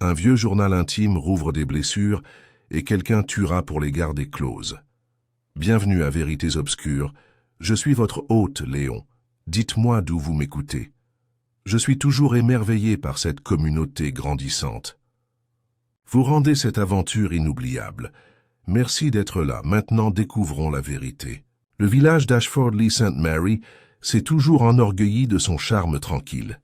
Un vieux journal intime rouvre des blessures et quelqu'un tuera pour les garder closes. Bienvenue à Vérités Obscures. Je suis votre hôte, Léon. Dites-moi d'où vous m'écoutez. Je suis toujours émerveillé par cette communauté grandissante. Vous rendez cette aventure inoubliable. Merci d'être là. Maintenant, découvrons la vérité. Le village d'Ashfordley-St. Mary s'est toujours enorgueilli de son charme tranquille.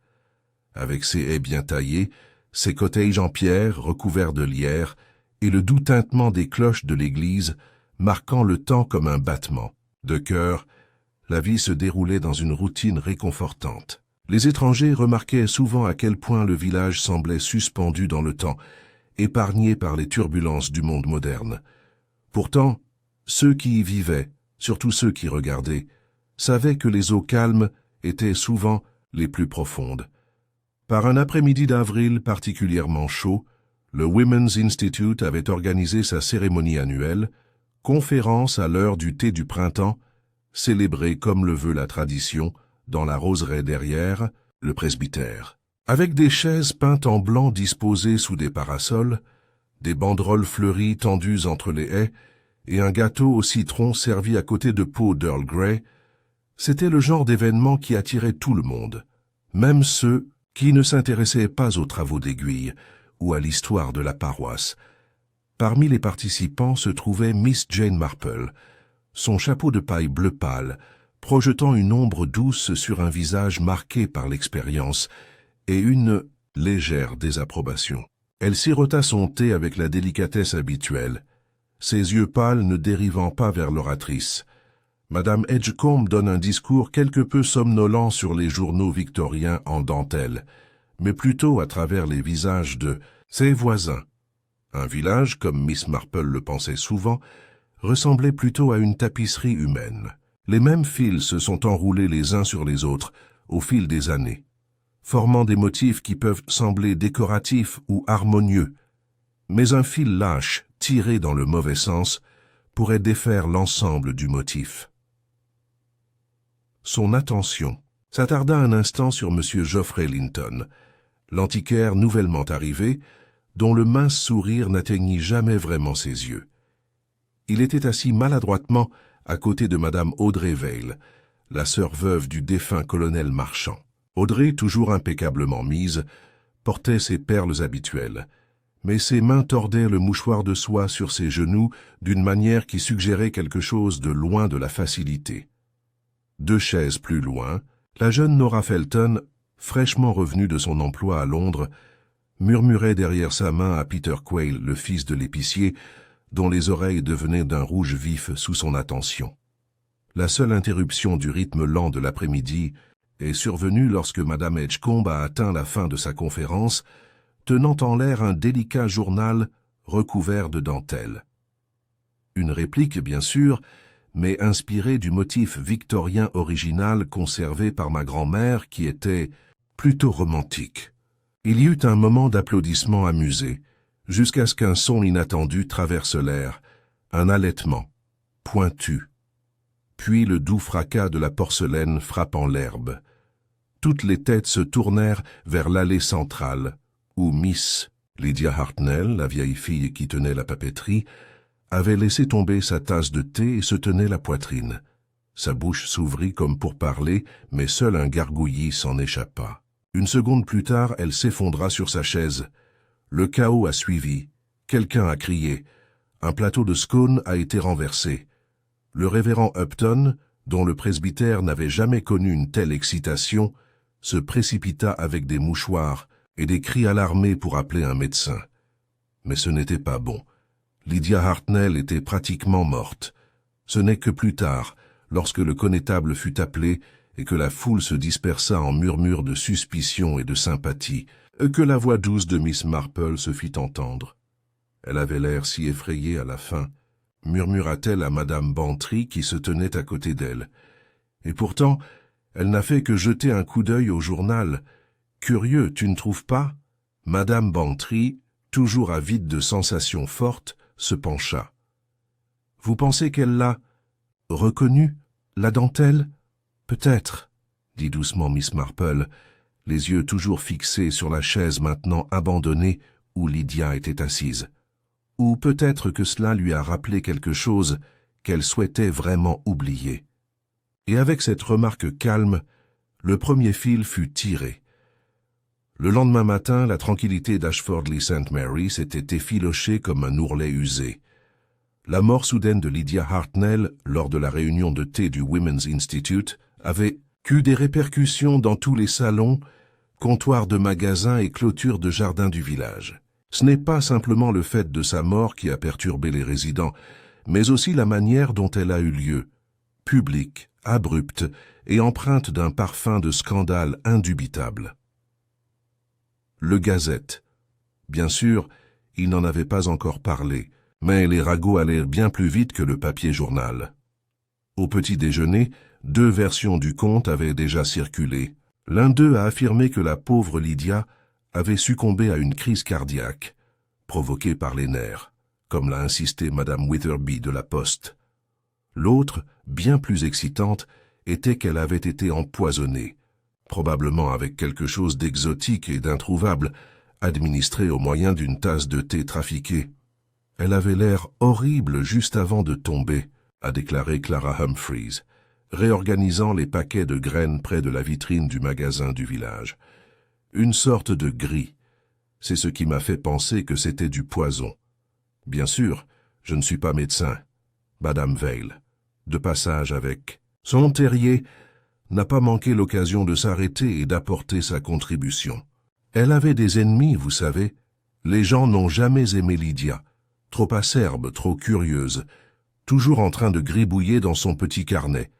Avec ses haies bien taillées, ses cottages en pierre recouverts de lierre et le doux tintement des cloches de l'église marquant le temps comme un battement de cœur, la vie se déroulait dans une routine réconfortante. Les étrangers remarquaient souvent à quel point le village semblait suspendu dans le temps, épargné par les turbulences du monde moderne. Pourtant, ceux qui y vivaient, surtout ceux qui regardaient, savaient que les eaux calmes étaient souvent les plus profondes. Par un après-midi d'avril particulièrement chaud, le Women's Institute avait organisé sa cérémonie annuelle, conférence à l'heure du thé du printemps, célébrée comme le veut la tradition, dans la roseraie derrière, le presbytère. Avec des chaises peintes en blanc disposées sous des parasols, des banderoles fleuries tendues entre les haies et un gâteau au citron servi à côté de pots d'Earl Grey, c'était le genre d'événement qui attirait tout le monde, même ceux qui ne s'intéressaient pas aux travaux d'aiguille ou à l'histoire de la paroisse. Parmi les participants se trouvait Miss Jane Marple, son chapeau de paille bleu pâle, projetant une ombre douce sur un visage marqué par l'expérience et une légère désapprobation. Elle sirota son thé avec la délicatesse habituelle, ses yeux pâles ne dérivant pas vers l'oratrice. Madame Edgecombe donne un discours quelque peu somnolent sur les journaux victoriens en dentelle, mais plutôt à travers les visages de ses voisins. Un village, comme Miss Marple le pensait souvent, ressemblait plutôt à une tapisserie humaine. Les mêmes fils se sont enroulés les uns sur les autres au fil des années, formant des motifs qui peuvent sembler décoratifs ou harmonieux. Mais un fil lâche, tiré dans le mauvais sens, pourrait défaire l'ensemble du motif. Son attention s'attarda un instant sur M. Geoffrey Linton, l'antiquaire nouvellement arrivé, dont le mince sourire n'atteignit jamais vraiment ses yeux. Il était assis maladroitement à côté de Madame Audrey Vail, la sœur veuve du défunt colonel Marchand. Audrey, toujours impeccablement mise, portait ses perles habituelles, mais ses mains tordaient le mouchoir de soie sur ses genoux d'une manière qui suggérait quelque chose de loin de la facilité. 2 chaises plus loin, la jeune Nora Felton, fraîchement revenue de son emploi à Londres, murmurait derrière sa main à Peter Quayle, le fils de l'épicier, dont les oreilles devenaient d'un rouge vif sous son attention. La seule interruption du rythme lent de l'après-midi est survenue lorsque Madame Edgecombe a atteint la fin de sa conférence, tenant en l'air un délicat journal recouvert de dentelle. Une réplique, bien sûr, mais inspirée du motif victorien original conservé par ma grand-mère qui était plutôt romantique. Il y eut un moment d'applaudissements amusés, jusqu'à ce qu'un son inattendu traverse l'air, un halètement, pointu, puis le doux fracas de la porcelaine frappant l'herbe. Toutes les têtes se tournèrent vers l'allée centrale, où Miss Lydia Hartnell, la vieille fille qui tenait la papeterie, avait laissé tomber sa tasse de thé et se tenait la poitrine. Sa bouche s'ouvrit comme pour parler, mais seul un gargouillis s'en échappa. Une seconde plus tard, elle s'effondra sur sa chaise. Le chaos a suivi. Quelqu'un a crié. Un plateau de scones a été renversé. Le révérend Upton, dont le presbytère n'avait jamais connu une telle excitation, se précipita avec des mouchoirs et des cris alarmés pour appeler un médecin. Mais ce n'était pas bon. Lydia Hartnell était pratiquement morte. Ce n'est que plus tard, lorsque le connétable fut appelé et que la foule se dispersa en murmures de suspicion et de sympathie, que la voix douce de Miss Marple se fit entendre. Elle avait l'air si effrayée à la fin, murmura-t-elle à Madame Bantry qui se tenait à côté d'elle. Et pourtant, elle n'a fait que jeter un coup d'œil au journal. Curieux, tu ne trouves pas? Madame Bantry, toujours avide de sensations fortes, se pencha. Vous pensez qu'elle l'a reconnu, la dentelle? Peut-être, dit doucement Miss Marple, les yeux toujours fixés sur la chaise maintenant abandonnée où Lydia était assise. Ou peut-être que cela lui a rappelé quelque chose qu'elle souhaitait vraiment oublier. Et avec cette remarque calme, le premier fil fut tiré. Le lendemain matin, la tranquillité d'Ashfordley-St. Mary s'était effilochée comme un ourlet usé. La mort soudaine de Lydia Hartnell, lors de la réunion de thé du Women's Institute, avait eu des répercussions dans tous les salons, comptoirs de magasins et clôtures de jardins du village. Ce n'est pas simplement le fait de sa mort qui a perturbé les résidents, mais aussi la manière dont elle a eu lieu, publique, abrupte et empreinte d'un parfum de scandale indubitable. Le Gazette. Bien sûr, il n'en avait pas encore parlé, mais les ragots allaient bien plus vite que le papier journal. Au petit déjeuner, 2 versions du conte avaient déjà circulé. L'un d'eux a affirmé que la pauvre Lydia avait succombé à une crise cardiaque, provoquée par les nerfs, comme l'a insisté Madame Witherby de la Poste. L'autre, bien plus excitante, était qu'elle avait été empoisonnée, probablement avec quelque chose d'exotique et d'introuvable, administré au moyen d'une tasse de thé trafiquée. Elle avait l'air horrible juste avant de tomber, a déclaré Clara Humphreys, réorganisant les paquets de graines près de la vitrine du magasin du village. Une sorte de gris. C'est ce qui m'a fait penser que c'était du poison. Bien sûr, je ne suis pas médecin. Madame Veil, de passage avec son terrier, n'a pas manqué l'occasion de s'arrêter et d'apporter sa contribution. Elle avait des ennemis, vous savez. Les gens n'ont jamais aimé Lydia. Trop acerbe, trop curieuse, toujours en train de gribouiller dans son petit carnet.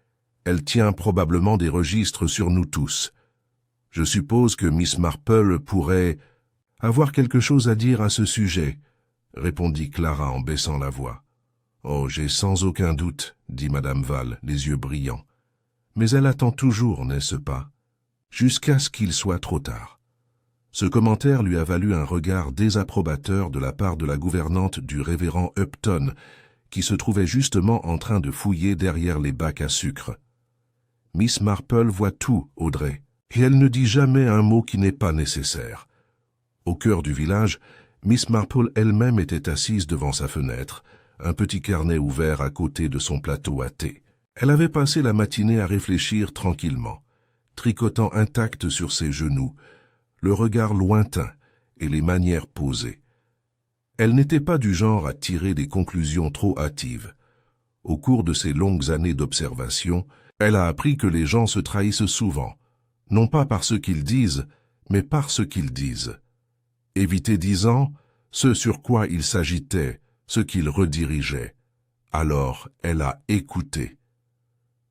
Elle tient probablement des registres sur nous tous. Je suppose que Miss Marple pourrait avoir quelque chose à dire à ce sujet, répondit Clara en baissant la voix. Oh, j'ai sans aucun doute, dit Madame Val, les yeux brillants. Mais elle attend toujours, n'est-ce pas? Jusqu'à ce qu'il soit trop tard. Ce commentaire lui a valu un regard désapprobateur de la part de la gouvernante du révérend Upton, qui se trouvait justement en train de fouiller derrière les bacs à sucre. Miss Marple voit tout, Audrey, et elle ne dit jamais un mot qui n'est pas nécessaire. Au cœur du village, Miss Marple elle-même était assise devant sa fenêtre, un petit carnet ouvert à côté de son plateau à thé. Elle avait passé la matinée à réfléchir tranquillement, tricotant intacte sur ses genoux, le regard lointain et les manières posées. Elle n'était pas du genre à tirer des conclusions trop hâtives. Au cours de ses longues années d'observation, elle a appris que les gens se trahissent souvent, non pas par ce qu'ils disent, mais par ce qu'ils disent. Éviter disant ce sur quoi ils s'agitaient, ce qu'ils redirigeaient. Alors elle a écouté.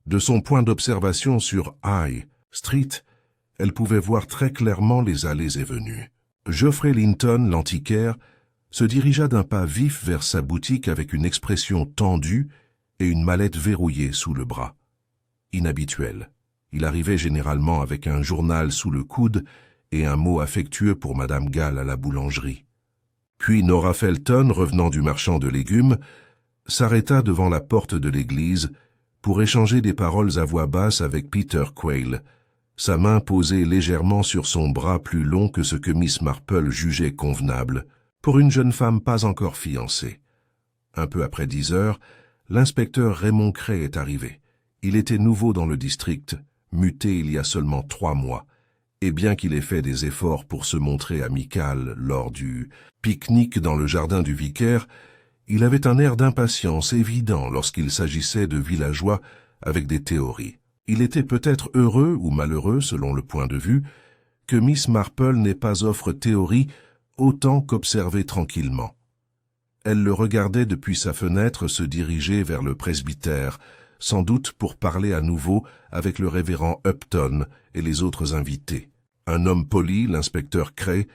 De son point d'observation sur High Street, elle pouvait voir très clairement les allées et venues. Geoffrey Linton, l'antiquaire, se dirigea d'un pas vif vers sa boutique avec une expression tendue et une mallette verrouillée sous le bras. Inhabituel. Il arrivait généralement avec un journal sous le coude et un mot affectueux pour Madame Gall à la boulangerie. Puis Nora Felton, revenant du marchand de légumes, s'arrêta devant la porte de l'église pour échanger des paroles à voix basse avec Peter Quayle, sa main posée légèrement sur son bras plus long que ce que Miss Marple jugeait convenable pour une jeune femme pas encore fiancée. Un peu après 10 heures, l'inspecteur Raymond Cray est arrivé. Il était nouveau dans le district, muté il y a seulement 3 mois, et bien qu'il ait fait des efforts pour se montrer amical lors du pique-nique dans le jardin du vicaire, il avait un air d'impatience évident lorsqu'il s'agissait de villageois avec des théories. Il était peut-être heureux ou malheureux, selon le point de vue, que Miss Marple n'ait pas offre théorie autant qu'observer tranquillement. Elle le regardait depuis sa fenêtre se diriger vers le presbytère, sans doute pour parler à nouveau avec le révérend Upton et les autres invités. Un homme poli, l'inspecteur Cray,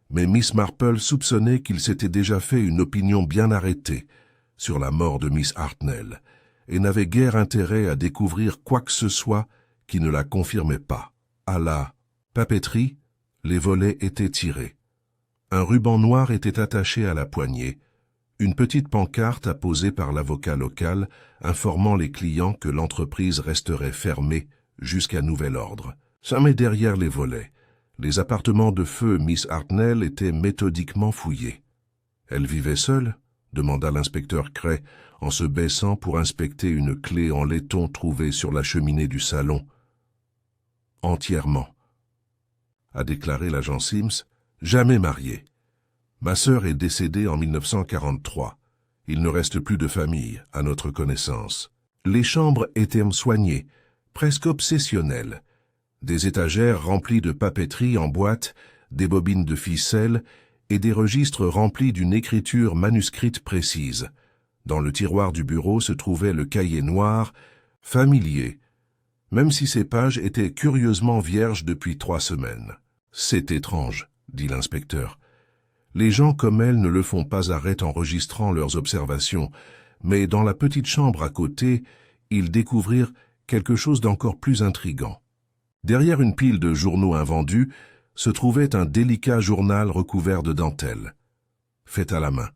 mais Miss Marple soupçonnait qu'il s'était déjà fait une opinion bien arrêtée sur la mort de Miss Hartnell, et n'avait guère intérêt à découvrir quoi que ce soit qui ne la confirmait pas. À la papeterie, les volets étaient tirés. Un ruban noir était attaché à la poignée, une petite pancarte apposée par l'avocat local informant les clients que l'entreprise resterait fermée jusqu'à nouvel ordre. Ça met derrière les volets. Les appartements de feu Miss Hartnell étaient méthodiquement fouillés. « Elle vivait seule ?» demanda l'inspecteur Cray en se baissant pour inspecter une clé en laiton trouvée sur la cheminée du salon. « Entièrement. » a déclaré l'agent Sims, « jamais mariée. Ma sœur est décédée en 1943. Il ne reste plus de famille, à notre connaissance. Les chambres étaient soignées, presque obsessionnelles. Des étagères remplies de papeterie en boîte, des bobines de ficelle et des registres remplis d'une écriture manuscrite précise. Dans le tiroir du bureau se trouvait le cahier noir, familier, même si ces pages étaient curieusement vierges depuis 3 semaines. « C'est étrange, » dit l'inspecteur. « Les gens comme elle ne le font pas arrêter enregistrant leurs observations, mais dans la petite chambre à côté, ils découvrirent quelque chose d'encore plus intrigant. Derrière une pile de journaux invendus se trouvait un délicat journal recouvert de dentelle, fait à la main,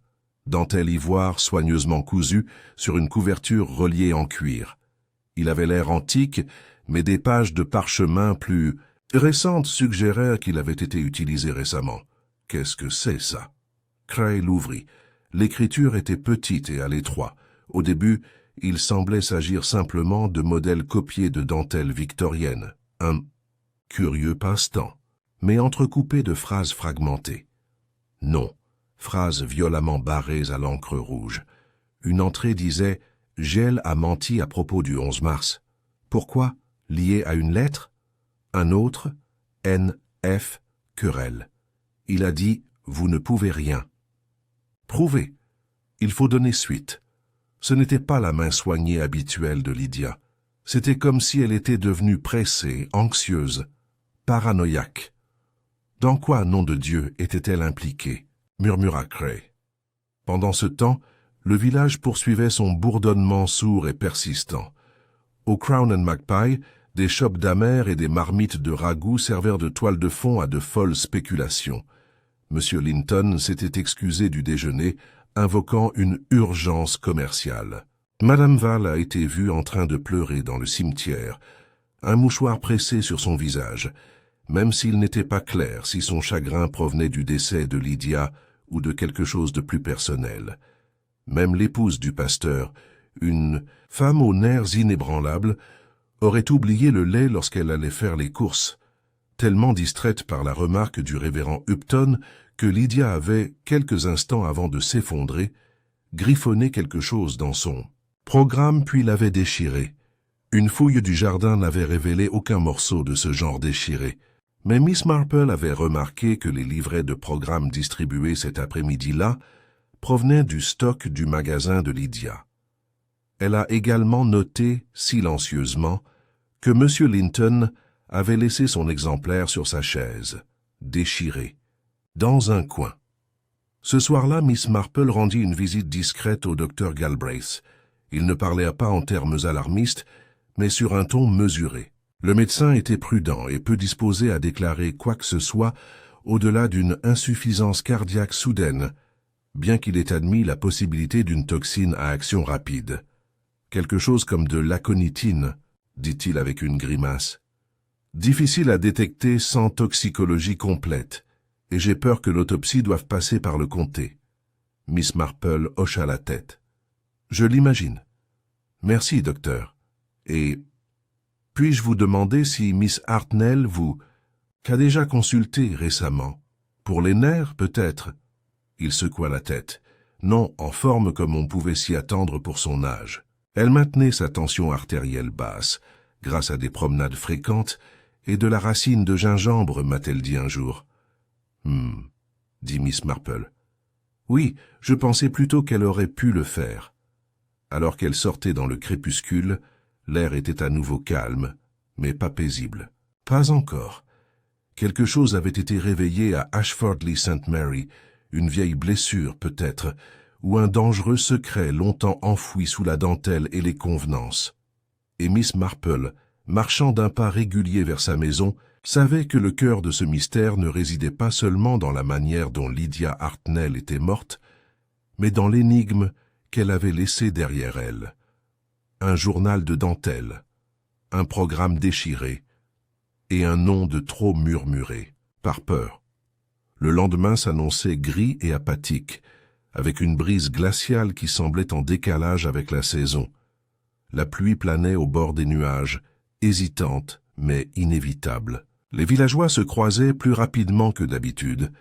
dentelle ivoire soigneusement cousue sur une couverture reliée en cuir. Il avait l'air antique, mais des pages de parchemin plus récentes suggérèrent qu'il avait été utilisé récemment. « Qu'est-ce que c'est, ça ?» Cray l'ouvrit. L'écriture était petite et à l'étroit. Au début, il semblait s'agir simplement de modèles copiés de dentelle victorienne. Un curieux passe-temps, mais entrecoupé de phrases fragmentées. Non, phrases violemment barrées à l'encre rouge. Une entrée disait « Gel a menti à propos du 11 mars. Pourquoi? Lié à une lettre ?» Un autre « N.F. querelle. Il a dit « Vous ne pouvez rien. » Prouvez. Il faut donner suite. Ce n'était pas la main soignée habituelle de Lydia. C'était comme si elle était devenue pressée, anxieuse, paranoïaque. Dans quoi, nom de Dieu, était-elle impliquée? Murmura Cray. Pendant ce temps, le village poursuivait son bourdonnement sourd et persistant. Au Crown and Magpie, des chopes d'amers et des marmites de ragoût servèrent de toile de fond à de folles spéculations. M. Linton s'était excusé du déjeuner, invoquant une urgence commerciale. Madame Val a été vue en train de pleurer dans le cimetière, un mouchoir pressé sur son visage, même s'il n'était pas clair si son chagrin provenait du décès de Lydia ou de quelque chose de plus personnel. Même l'épouse du pasteur, une femme aux nerfs inébranlables, aurait oublié le lait lorsqu'elle allait faire les courses, tellement distraite par la remarque du révérend Upton que Lydia avait, quelques instants avant de s'effondrer, griffonné quelque chose dans son programme puis l'avait déchiré. Une fouille du jardin n'avait révélé aucun morceau de ce genre déchiré, mais Miss Marple avait remarqué que les livrets de programme distribués cet après-midi-là provenaient du stock du magasin de Lydia. Elle a également noté, silencieusement, que M. Linton avait laissé son exemplaire sur sa chaise, déchiré, dans un coin. Ce soir-là, Miss Marple rendit une visite discrète au docteur Galbraith. Il ne parlait pas en termes alarmistes, mais sur un ton mesuré. Le médecin était prudent et peu disposé à déclarer quoi que ce soit au-delà d'une insuffisance cardiaque soudaine, bien qu'il ait admis la possibilité d'une toxine à action rapide. Quelque chose comme de l'aconitine, dit-il avec une grimace. Difficile à détecter sans toxicologie complète, et j'ai peur que l'autopsie doive passer par le comté. Miss Marple hocha la tête. Je l'imagine. Merci, docteur. Et puis-je vous demander si Miss Hartnell qu'a déjà consulté récemment? Pour les nerfs, peut-être? Il secoua la tête. Non, en forme comme on pouvait s'y attendre pour son âge. Elle maintenait sa tension artérielle basse, grâce à des promenades fréquentes et de la racine de gingembre, m'a-t-elle dit un jour. Dit Miss Marple. Oui, je pensais plutôt qu'elle aurait pu le faire. Alors qu'elle sortait dans le crépuscule, l'air était à nouveau calme, mais pas paisible. Pas encore. Quelque chose avait été réveillé à Ashfordley-St. Mary, une vieille blessure peut-être, ou un dangereux secret longtemps enfoui sous la dentelle et les convenances. Et Miss Marple, marchant d'un pas régulier vers sa maison, savait que le cœur de ce mystère ne résidait pas seulement dans la manière dont Lydia Hartnell était morte, mais dans l'énigme qu'elle avait laissée derrière elle. Un journal de dentelle, un programme déchiré et un nom de trop murmuré. par peur. Le lendemain s'annonçait gris et apathique, avec une brise glaciale qui semblait en décalage avec la saison. La pluie planait au bord des nuages, hésitante mais inévitable. Les villageois se croisaient plus rapidement que d'habitude,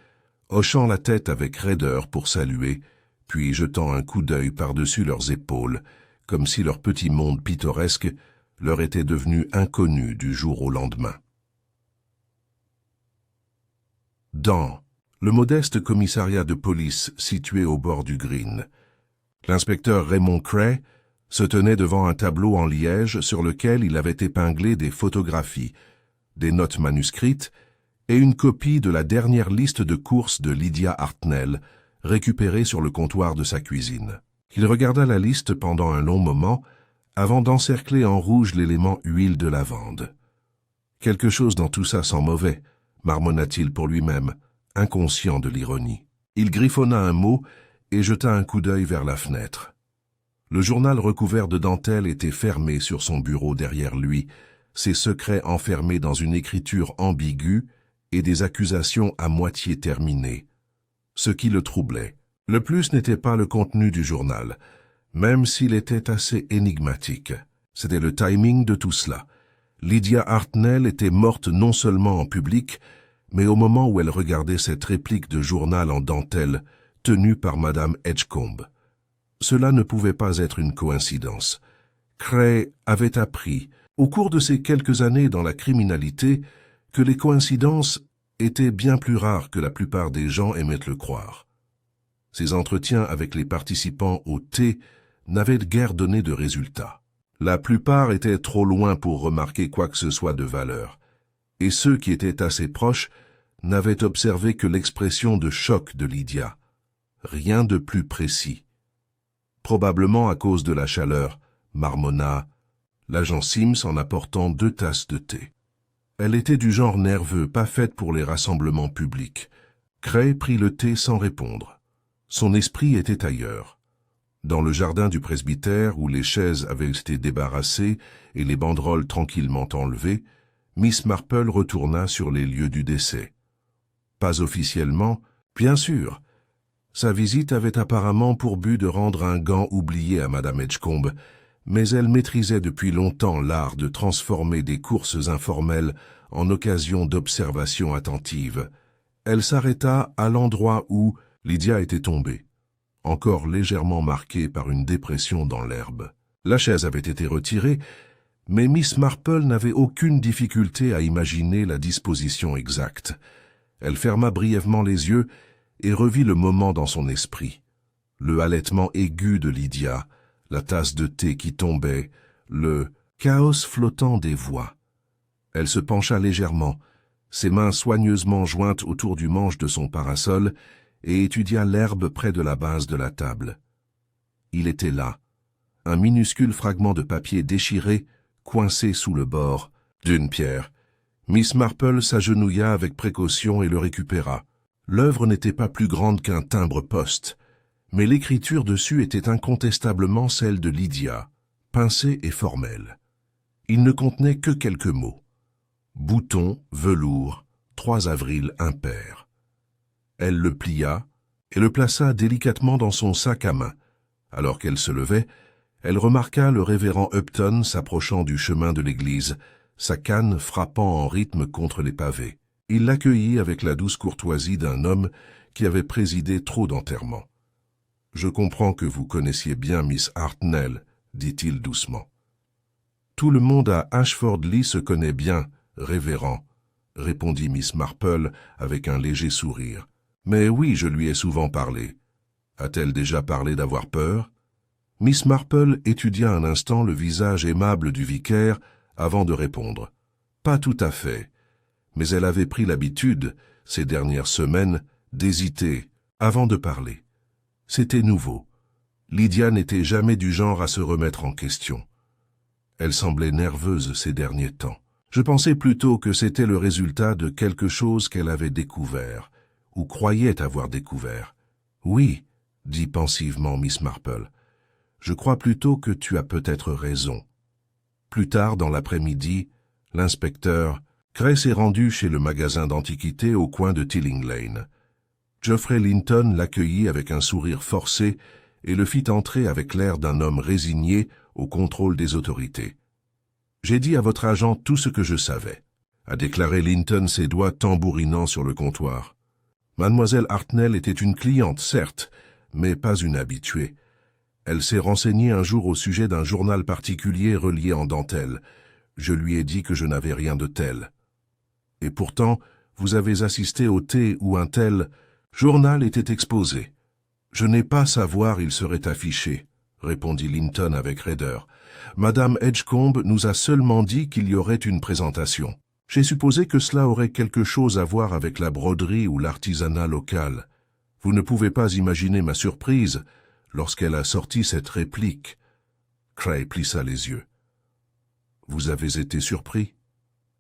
hochant la tête avec raideur pour saluer, puis jetant un coup d'œil par-dessus leurs épaules, comme si leur petit monde pittoresque leur était devenu inconnu du jour au lendemain. Dans le modeste commissariat de police situé au bord du Green, l'inspecteur Raymond Cray se tenait devant un tableau en liège sur lequel il avait épinglé des photographies, des notes manuscrites et une copie de la dernière liste de courses de Lydia Hartnell, récupérée sur le comptoir de sa cuisine. Il regarda la liste pendant un long moment, avant d'encercler en rouge l'élément huile de lavande. Quelque chose dans tout ça sent mauvais, marmonna-t-il pour lui-même, inconscient de l'ironie. Il griffonna un mot et jeta un coup d'œil vers la fenêtre. Le journal recouvert de dentelle était fermé sur son bureau derrière lui, ses secrets enfermés dans une écriture ambiguë et des accusations à moitié terminées. Ce qui le troublait. Le plus n'était pas le contenu du journal, même s'il était assez énigmatique. C'était le timing de tout cela. Lydia Hartnell était morte non seulement en public, mais au moment où elle regardait cette réplique de journal en dentelle tenue par Madame Edgecombe. Cela ne pouvait pas être une coïncidence. Cray avait appris, au cours de ces quelques années dans la criminalité, que les coïncidences étaient bien plus rares que la plupart des gens aimaient le croire. Ses entretiens avec les participants au thé n'avaient guère donné de résultats. La plupart étaient trop loin pour remarquer quoi que ce soit de valeur, et ceux qui étaient assez proches n'avaient observé que l'expression de choc de Lydia. Rien de plus précis. Probablement à cause de la chaleur, marmonna l'agent Sims en apportant 2 tasses de thé. Elle était du genre nerveux, pas faite pour les rassemblements publics. Cray prit le thé sans répondre. Son esprit était ailleurs. Dans le jardin du presbytère, où les chaises avaient été débarrassées et les banderoles tranquillement enlevées, Miss Marple retourna sur les lieux du décès. Pas officiellement, bien sûr. Sa visite avait apparemment pour but de rendre un gant oublié à Madame Edgecombe, mais elle maîtrisait depuis longtemps l'art de transformer des courses informelles en occasion d'observations attentives. Elle s'arrêta à l'endroit où Lydia était tombée, encore légèrement marquée par une dépression dans l'herbe. La chaise avait été retirée, mais Miss Marple n'avait aucune difficulté à imaginer la disposition exacte. Elle ferma brièvement les yeux et revit le moment dans son esprit. Le halètement aigu de Lydia, la tasse de thé qui tombait, le chaos flottant des voix. Elle se pencha légèrement, ses mains soigneusement jointes autour du manche de son parasol, et étudia l'herbe près de la base de la table. Il était là, un minuscule fragment de papier déchiré, coincé sous le bord d'une pierre. Miss Marple s'agenouilla avec précaution et le récupéra. L'œuvre n'était pas plus grande qu'un timbre-poste, mais l'écriture dessus était incontestablement celle de Lydia, pincée et formelle. Il ne contenait que quelques mots. Bouton, velours, 3 avril impair. Elle le plia et le plaça délicatement dans son sac à main. Alors qu'elle se levait, elle remarqua le révérend Upton s'approchant du chemin de l'église, sa canne frappant en rythme contre les pavés. Il l'accueillit avec la douce courtoisie d'un homme qui avait présidé trop d'enterrements. « Je comprends que vous connaissiez bien Miss Hartnell, » dit-il doucement. « Tout le monde à Ashford-Lee se connaît bien, révérend, » répondit Miss Marple avec un léger sourire. « Mais oui, je lui ai souvent parlé. A-t-elle déjà parlé d'avoir peur ?» Miss Marple étudia un instant le visage aimable du vicaire avant de répondre. « Pas tout à fait. Mais elle avait pris l'habitude, ces dernières semaines, d'hésiter avant de parler. C'était nouveau. Lydia n'était jamais du genre à se remettre en question. Elle semblait nerveuse ces derniers temps. Je pensais plutôt que c'était le résultat de quelque chose qu'elle avait découvert, ou croyait avoir découvert. « Oui, » dit pensivement Miss Marple, « je crois plutôt que tu as peut-être raison. » Plus tard dans l'après-midi, l'inspecteur Cray s'est rendu chez le magasin d'antiquités au coin de Tilling Lane. Geoffrey Linton l'accueillit avec un sourire forcé et le fit entrer avec l'air d'un homme résigné au contrôle des autorités. « J'ai dit à votre agent tout ce que je savais », a déclaré Linton, ses doigts tambourinant sur le comptoir. Mademoiselle Hartnell était une cliente, certes, mais pas une habituée. Elle s'est renseignée un jour au sujet d'un journal particulier relié en dentelle. Je lui ai dit que je n'avais rien de tel. Et pourtant, vous avez assisté au thé où un tel journal était exposé. Je n'ai pas à savoir, il serait affiché, répondit Linton avec raideur. Madame Edgecombe nous a seulement dit qu'il y aurait une présentation. J'ai supposé que cela aurait quelque chose à voir avec la broderie ou l'artisanat local. Vous ne pouvez pas imaginer ma surprise lorsqu'elle a sorti cette réplique. Cray plissa les yeux. « Vous avez été surpris ?»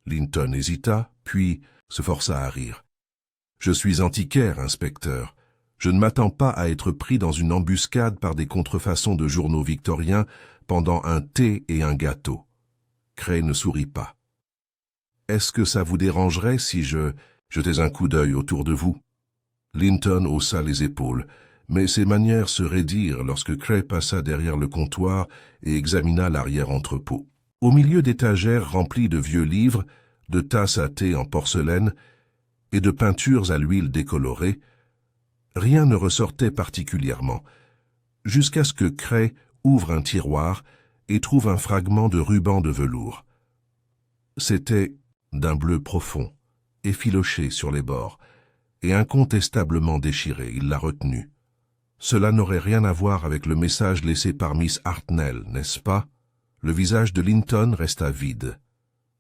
Linton hésita, puis se força à rire. « Je suis antiquaire, inspecteur. Je ne m'attends pas à être pris dans une embuscade par des contrefaçons de journaux victoriens pendant un thé et un gâteau. » Cray ne sourit pas. « Est-ce que ça vous dérangerait si je jetais un coup d'œil autour de vous ?» Linton haussa les épaules, mais ses manières se raidirent lorsque Cray passa derrière le comptoir et examina l'arrière-entrepôt. Au milieu d'étagères remplies de vieux livres, de tasses à thé en porcelaine et de peintures à l'huile décolorée, rien ne ressortait particulièrement, jusqu'à ce que Cray ouvre un tiroir et trouve un fragment de ruban de velours. C'était d'un bleu profond, effiloché sur les bords, et incontestablement déchiré, il l'a retenu. Cela n'aurait rien à voir avec le message laissé par Miss Hartnell, n'est-ce pas? Le visage de Linton resta vide.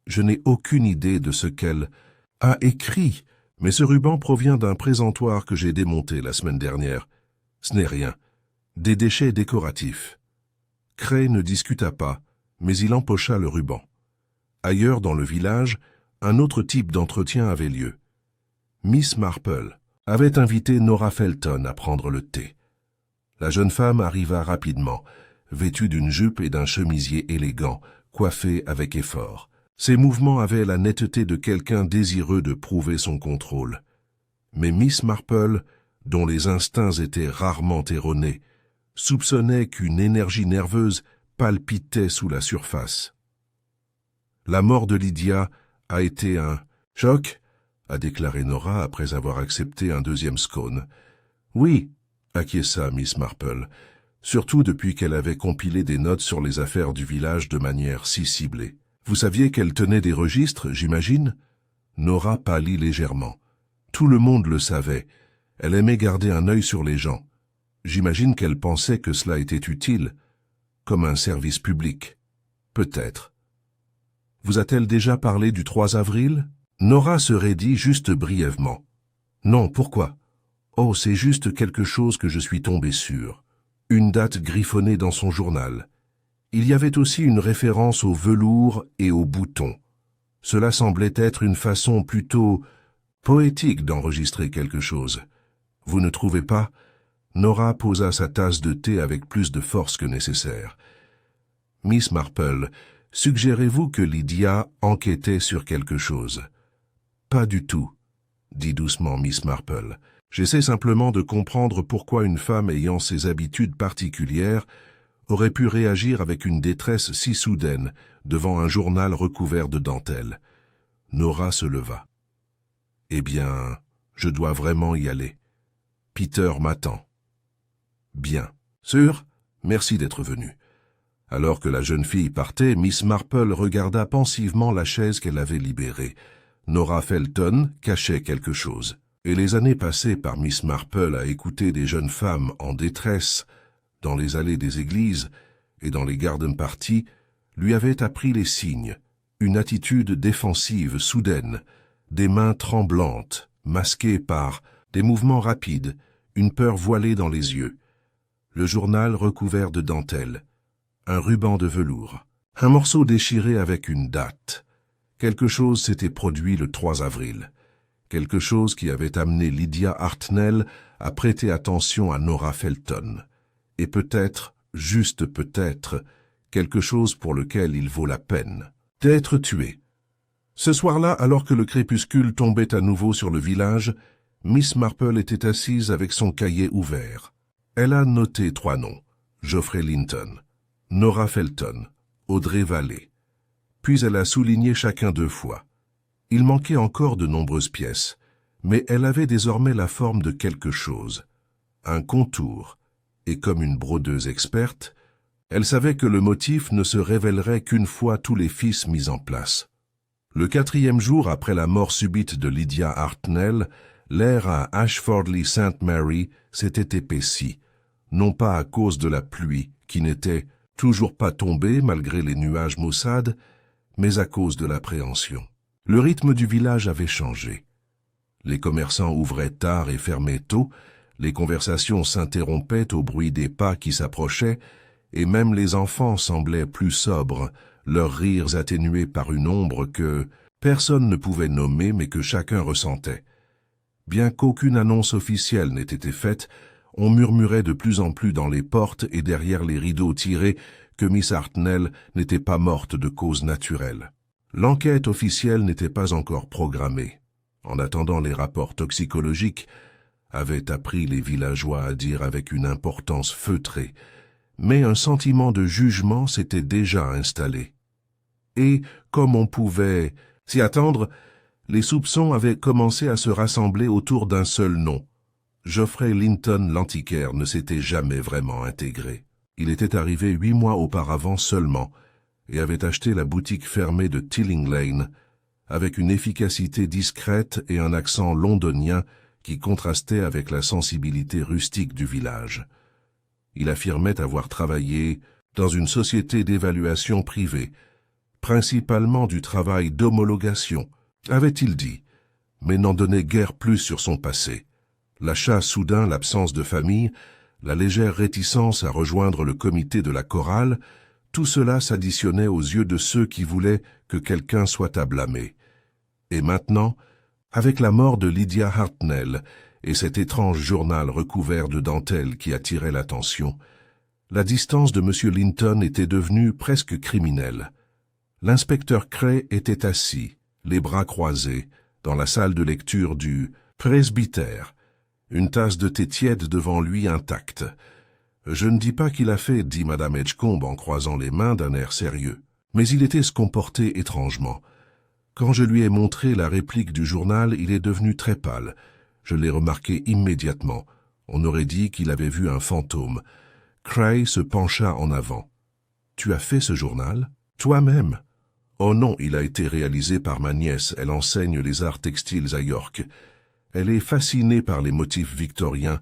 Je n'ai aucune idée de ce qu'elle a écrit, mais ce ruban provient d'un présentoir que j'ai démonté la semaine dernière. Ce n'est rien. Des déchets décoratifs. Cray ne discuta pas, mais il empocha le ruban. Ailleurs dans le village, un autre type d'entretien avait lieu. Miss Marple avait invité Nora Felton à prendre le thé. La jeune femme arriva rapidement, vêtue d'une jupe et d'un chemisier élégant, coiffée avec effort. Ses mouvements avaient la netteté de quelqu'un désireux de prouver son contrôle. Mais Miss Marple, dont les instincts étaient rarement erronés, soupçonnait qu'une énergie nerveuse palpitait sous la surface. La mort de Lydia a été un choc, a déclaré Nora après avoir accepté un deuxième scone. Oui, acquiesça Miss Marple, surtout depuis qu'elle avait compilé des notes sur les affaires du village de manière si ciblée. Vous saviez qu'elle tenait des registres, j'imagine? Nora pâlit légèrement. Tout le monde le savait. Elle aimait garder un œil sur les gens. J'imagine qu'elle pensait que cela était utile, comme un service public. Peut-être. Vous a-t-elle déjà parlé du 3 avril? Nora se raidit juste brièvement. Non, pourquoi? Oh, c'est juste quelque chose que je suis tombé sur. Une date griffonnée dans son journal. Il y avait aussi une référence au velours et aux boutons. Cela semblait être une façon plutôt poétique d'enregistrer quelque chose. Vous ne trouvez pas? Nora posa sa tasse de thé avec plus de force que nécessaire. Miss Marple, suggérez-vous que Lydia enquêtait sur quelque chose? Pas du tout, dit doucement Miss Marple. J'essaie simplement de comprendre pourquoi une femme ayant ses habitudes particulières aurait pu réagir avec une détresse si soudaine devant un journal recouvert de dentelle. Nora se leva. « Eh bien, je dois vraiment y aller. Peter m'attend. »« Bien. Sûr? Merci d'être venu. » Alors que la jeune fille partait, Miss Marple regarda pensivement la chaise qu'elle avait libérée. Nora Felton cachait quelque chose. Et les années passées par Miss Marple à écouter des jeunes femmes en détresse dans les allées des églises et dans les garden parties lui avaient appris les signes, une attitude défensive soudaine, des mains tremblantes, masquées par des mouvements rapides, une peur voilée dans les yeux, le journal recouvert de dentelle, un ruban de velours, un morceau déchiré avec une date. Quelque chose s'était produit le 3 avril. Quelque chose qui avait amené Lydia Hartnell à prêter attention à Nora Felton. Et peut-être, juste peut-être, quelque chose pour lequel il vaut la peine d'être tué. Ce soir-là, alors que le crépuscule tombait à nouveau sur le village, Miss Marple était assise avec son cahier ouvert. Elle a noté 3 noms, Geoffrey Linton, Nora Felton, Audrey Vallée. Puis elle a souligné chacun 2 fois. Il manquait encore de nombreuses pièces, mais elle avait désormais la forme de quelque chose, un contour, et comme une brodeuse experte, elle savait que le motif ne se révélerait qu'une fois tous les fils mis en place. Le 4e jour après la mort subite de Lydia Hartnell, l'air à Ashfordly-St. Mary s'était épaissi, non pas à cause de la pluie, qui n'était toujours pas tombée malgré les nuages maussades, mais à cause de l'appréhension. Le rythme du village avait changé. Les commerçants ouvraient tard et fermaient tôt, les conversations s'interrompaient au bruit des pas qui s'approchaient, et même les enfants semblaient plus sobres, leurs rires atténués par une ombre que personne ne pouvait nommer mais que chacun ressentait. Bien qu'aucune annonce officielle n'ait été faite, on murmurait de plus en plus dans les portes et derrière les rideaux tirés que Miss Hartnell n'était pas morte de cause naturelle. L'enquête officielle n'était pas encore programmée. En attendant les rapports toxicologiques, avaient appris les villageois à dire avec une importance feutrée, mais un sentiment de jugement s'était déjà installé. Et, comme on pouvait s'y attendre, les soupçons avaient commencé à se rassembler autour d'un seul nom. Geoffrey Linton l'antiquaire ne s'était jamais vraiment intégré. Il était arrivé 8 mois auparavant seulement et avait acheté la boutique fermée de Tilling Lane avec une efficacité discrète et un accent londonien qui contrastait avec la sensibilité rustique du village. Il affirmait avoir travaillé dans une société d'évaluation privée, principalement du travail d'homologation, avait-il dit, mais n'en donnait guère plus sur son passé. L'achat soudain, l'absence de famille, la légère réticence à rejoindre le comité de la chorale, tout cela s'additionnait aux yeux de ceux qui voulaient que quelqu'un soit à blâmer. Et maintenant, avec la mort de Lydia Hartnell et cet étrange journal recouvert de dentelle qui attirait l'attention, la distance de M. Linton était devenue presque criminelle. L'inspecteur Cray était assis, les bras croisés, dans la salle de lecture du presbytère, une tasse de thé tiède devant lui intacte. « Je ne dis pas qu'il a fait, dit Madame Edgecombe en croisant les mains d'un air sérieux, mais il était se comporter étrangement. Quand je lui ai montré la réplique du journal, il est devenu très pâle. Je l'ai remarqué immédiatement. On aurait dit qu'il avait vu un fantôme. Cray se pencha en avant. « Tu as fait ce journal? Toi-même » ? « Oh non, il a été réalisé par ma nièce. Elle enseigne les arts textiles à York. Elle est fascinée par les motifs victoriens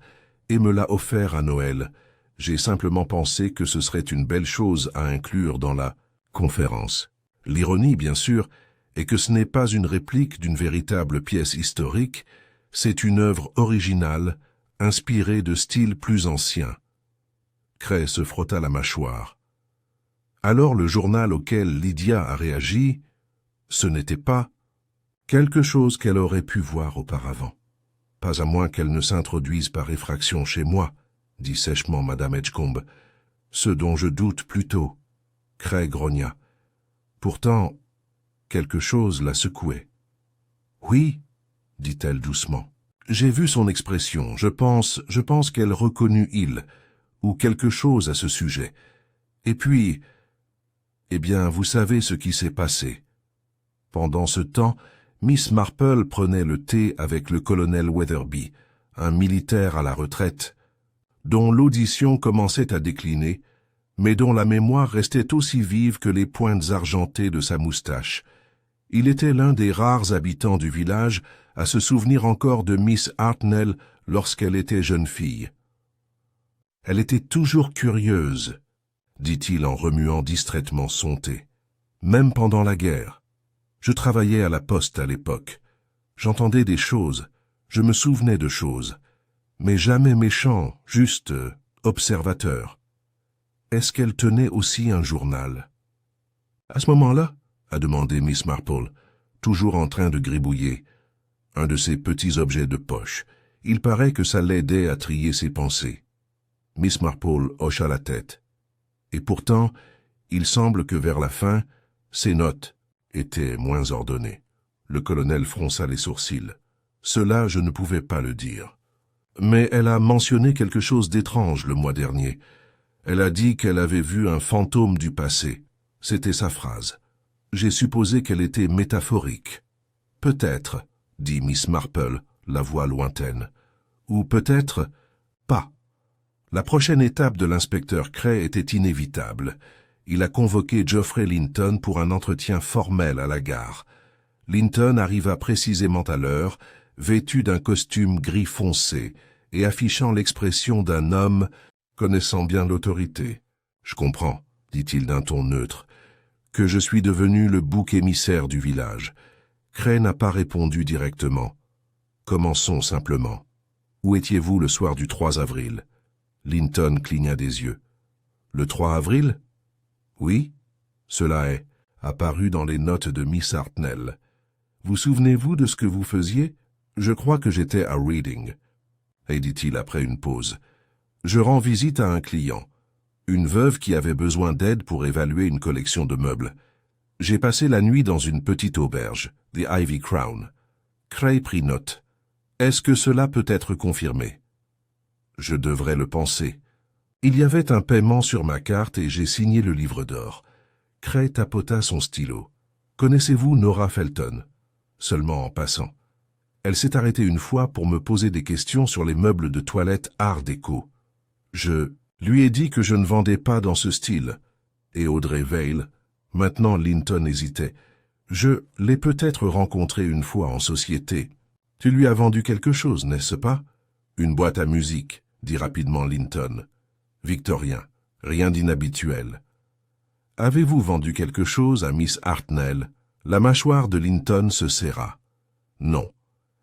et me l'a offert à Noël. J'ai simplement pensé que ce serait une belle chose à inclure dans la conférence. L'ironie, bien sûr, est que ce n'est pas une réplique d'une véritable pièce historique, c'est une œuvre originale, inspirée de styles plus anciens. » Cray se frotta la mâchoire. Alors le journal auquel Lydia a réagi, ce n'était pas quelque chose qu'elle aurait pu voir auparavant. Pas à moins qu'elle ne s'introduise par effraction chez moi, dit sèchement Madame Edgecombe, ce dont je doute plutôt. Cray grogna. Pourtant, quelque chose la secouait. Oui, dit-elle doucement. J'ai vu son expression. Je pense qu'elle reconnut il, ou quelque chose à ce sujet. Et puis, eh bien, vous savez ce qui s'est passé. Pendant ce temps, Miss Marple prenait le thé avec le colonel Weatherby, un militaire à la retraite, dont l'audition commençait à décliner, mais dont la mémoire restait aussi vive que les pointes argentées de sa moustache. Il était l'un des rares habitants du village à se souvenir encore de Miss Hartnell lorsqu'elle était jeune fille. « Elle était toujours curieuse, » dit-il en remuant distraitement son thé. « Même pendant la guerre. Je travaillais à la poste à l'époque. J'entendais des choses, je me souvenais de choses, mais jamais méchant, juste observateur. Est-ce qu'elle tenait aussi un journal ?»« À ce moment-là ?» a demandé Miss Marple, toujours en train de gribouiller, un de ces petits objets de poche. Il paraît que ça l'aidait à trier ses pensées. Miss Marple hocha la tête. Et pourtant, il semble que vers la fin, ses notes étaient moins ordonnées. Le colonel fronça les sourcils. Cela, je ne pouvais pas le dire. Mais elle a mentionné quelque chose d'étrange le mois dernier. Elle a dit qu'elle avait vu un fantôme du passé. C'était sa phrase. J'ai supposé qu'elle était métaphorique. Peut-être, dit Miss Marple, la voix lointaine. Ou peut-être pas. La prochaine étape de l'inspecteur Cray était inévitable. Il a convoqué Geoffrey Linton pour un entretien formel à la gare. Linton arriva précisément à l'heure, vêtu d'un costume gris foncé et affichant l'expression d'un homme connaissant bien l'autorité. « Je comprends, » dit-il d'un ton neutre, « que je suis devenu le bouc émissaire du village. » Cray n'a pas répondu directement. « Commençons simplement. Où étiez-vous le soir du 3 avril ?» Linton cligna des yeux. « Le 3 avril ?»« Oui, cela est, apparu dans les notes de Miss Hartnell. Vous souvenez-vous de ce que vous faisiez ? Je crois que j'étais à Reading. » Et dit-il après une pause, « Je rends visite à un client, une veuve qui avait besoin d'aide pour évaluer une collection de meubles. J'ai passé la nuit dans une petite auberge, The Ivy Crown. » Cray prit note. « Est-ce que cela peut être confirmé ?»« Je devrais le penser. Il y avait un paiement sur ma carte et j'ai signé le livre d'or. » Cray tapota son stylo. « Connaissez-vous Nora Felton ?» Seulement en passant. Elle s'est arrêtée une fois pour me poser des questions sur les meubles de toilette art déco. Je lui ai dit que je ne vendais pas dans ce style. Et Audrey Vail, maintenant Linton hésitait. Je l'ai peut-être rencontrée une fois en société. Tu lui as vendu quelque chose, n'est-ce pas? Une boîte à musique, dit rapidement Linton. Victorien, rien d'inhabituel. Avez-vous vendu quelque chose à Miss Hartnell? La mâchoire de Linton se serra. Non.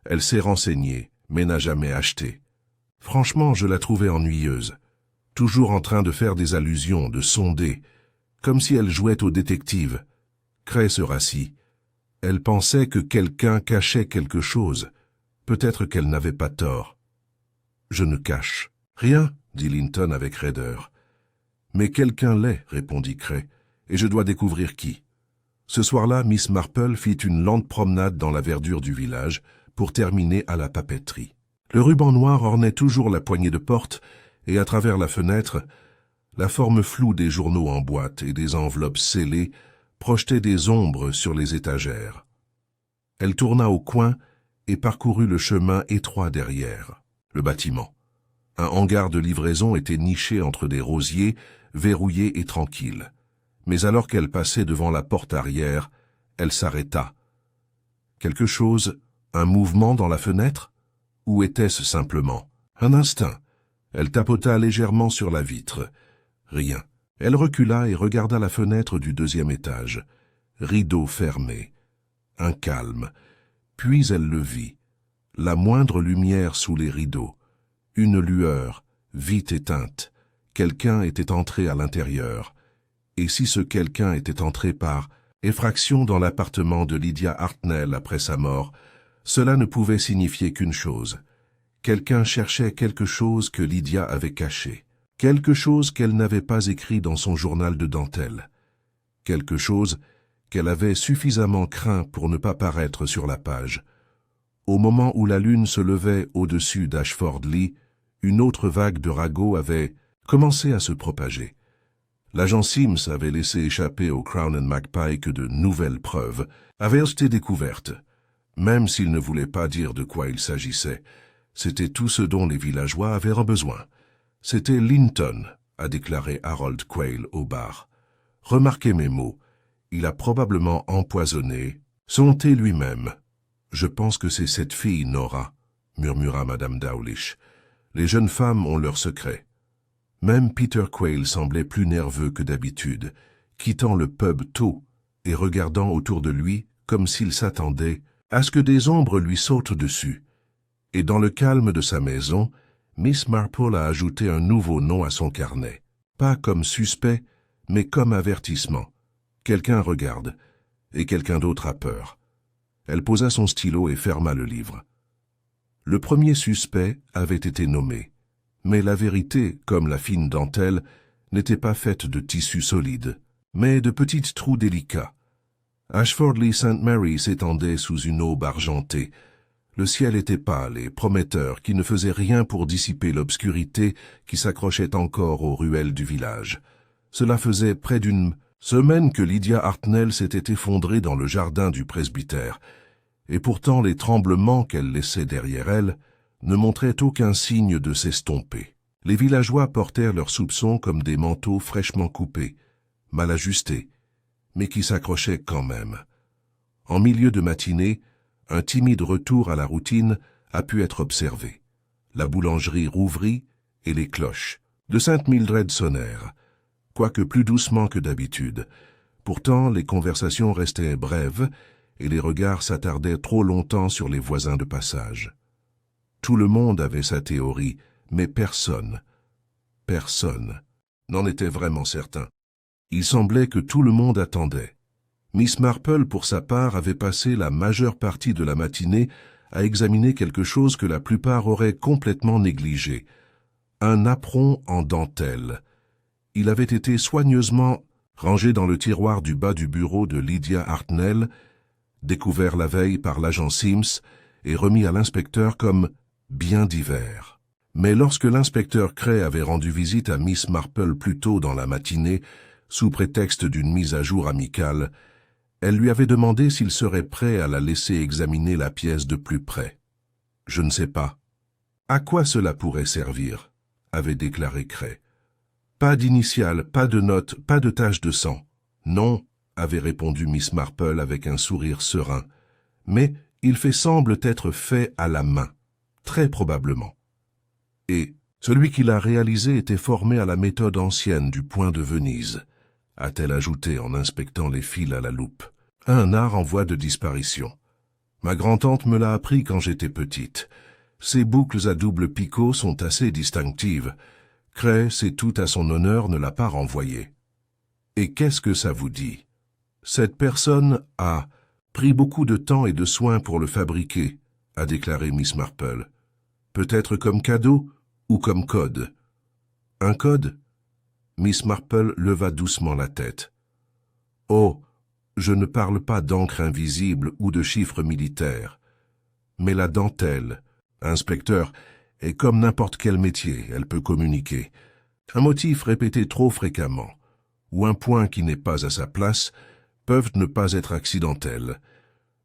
Elle s'est renseignée, mais n'a jamais acheté. Franchement, je la trouvais ennuyeuse. Toujours en train de faire des allusions, de sonder, comme si elle jouait au détective. Cray se rassit. Elle pensait que quelqu'un cachait quelque chose. Peut-être qu'elle n'avait pas tort. Je ne cache rien, dit Linton avec raideur. Mais quelqu'un l'est, répondit Cray, et je dois découvrir qui. Ce soir-là, Miss Marple fit une lente promenade dans la verdure du village pour terminer à la papeterie. Le ruban noir ornait toujours la poignée de porte et à travers la fenêtre, la forme floue des journaux en boîte et des enveloppes scellées projetait des ombres sur les étagères. Elle tourna au coin et parcourut le chemin étroit derrière, le bâtiment. Un hangar de livraison était niché entre des rosiers, verrouillé et tranquille. Mais alors qu'elle passait devant la porte arrière, elle s'arrêta. Quelque chose, un mouvement dans la fenêtre? Ou était-ce simplement un instinct? Elle tapota légèrement sur la vitre. Rien. Elle recula et regarda la fenêtre du 2e étage. Rideau fermé. Un calme. Puis elle le vit. La moindre lumière sous les rideaux. Une lueur, vite éteinte. Quelqu'un était entré à l'intérieur. Et si ce quelqu'un était entré par effraction dans l'appartement de Lydia Hartnell après sa mort, cela ne pouvait signifier qu'une chose. Quelqu'un cherchait quelque chose que Lydia avait caché. Quelque chose qu'elle n'avait pas écrit dans son journal de dentelle. Quelque chose qu'elle avait suffisamment craint pour ne pas paraître sur la page. Au moment où la lune se levait au-dessus d'Ashford Lee, une autre vague de ragots avait commencé à se propager. L'agent Sims avait laissé échapper au Crown and Magpie que de nouvelles preuves avaient été découvertes. Même s'il ne voulait pas dire de quoi il s'agissait, c'était tout ce dont les villageois avaient besoin. C'était Linton, a déclaré Harold Quayle au bar. Remarquez mes mots, il a probablement empoisonné son thé lui-même. Je pense que c'est cette fille, Nora, murmura Madame Dawlish. Les jeunes femmes ont leurs secrets. Même Peter Quayle semblait plus nerveux que d'habitude, quittant le pub tôt et regardant autour de lui comme s'il s'attendait à ce que des ombres lui sautent dessus. Et dans le calme de sa maison, Miss Marple a ajouté un nouveau nom à son carnet. Pas comme suspect, mais comme avertissement. Quelqu'un regarde, et quelqu'un d'autre a peur. Elle posa son stylo et ferma le livre. Le premier suspect avait été nommé. Mais la vérité, comme la fine dentelle, n'était pas faite de tissu solide, mais de petits trous délicats. Ashfordley St. Mary s'étendait sous une aube argentée. Le ciel était pâle et prometteur, qui ne faisait rien pour dissiper l'obscurité qui s'accrochait encore aux ruelles du village. Cela faisait près d'une semaine que Lydia Hartnell s'était effondrée dans le jardin du presbytère, et pourtant les tremblements qu'elle laissait derrière elle ne montraient aucun signe de s'estomper. Les villageois portèrent leurs soupçons comme des manteaux fraîchement coupés, mal ajustés, mais qui s'accrochaient quand même. En milieu de matinée, un timide retour à la routine a pu être observé. La boulangerie rouvrit et les cloches de Saint-Mildred sonnèrent, quoique plus doucement que d'habitude. Pourtant, les conversations restaient brèves et les regards s'attardaient trop longtemps sur les voisins de passage. Tout le monde avait sa théorie, mais personne n'en était vraiment certain. Il semblait que tout le monde attendait. Miss Marple, pour sa part, avait passé la majeure partie de la matinée à examiner quelque chose que la plupart auraient complètement négligé. Un apron en dentelle. Il avait été soigneusement rangé dans le tiroir du bas du bureau de Lydia Hartnell, découvert la veille par l'agent Sims et remis à l'inspecteur comme bien divers. Mais lorsque l'inspecteur Cray avait rendu visite à Miss Marple plus tôt dans la matinée, sous prétexte d'une mise à jour amicale, elle lui avait demandé s'il serait prêt à la laisser examiner la pièce de plus près. « Je ne sais pas. »« À quoi cela pourrait servir ?» avait déclaré Cray. « Pas d'initiales, pas de notes, pas de taches de sang. »« Non, » avait répondu Miss Marple avec un sourire serein. « Mais il semble être fait à la main, très probablement. Et celui qui l'a réalisé était formé à la méthode ancienne du point de Venise, a-t-elle ajouté en inspectant les fils à la loupe. Un art en voie de disparition. Ma grand-tante me l'a appris quand j'étais petite. Ces boucles à double picot sont assez distinctives. Cray, c'est tout à son honneur, ne l'a pas renvoyé. Et qu'est-ce que ça vous dit? Cette personne a pris beaucoup de temps et de soin pour le fabriquer, a déclaré Miss Marple. Peut-être comme cadeau ou comme code. Un code? Miss Marple leva doucement la tête. Oh, je ne parle pas d'encre invisible ou de chiffres militaires. Mais la dentelle, inspecteur, est comme n'importe quel métier, elle peut communiquer. Un motif répété trop fréquemment, ou un point qui n'est pas à sa place, peuvent ne pas être accidentels.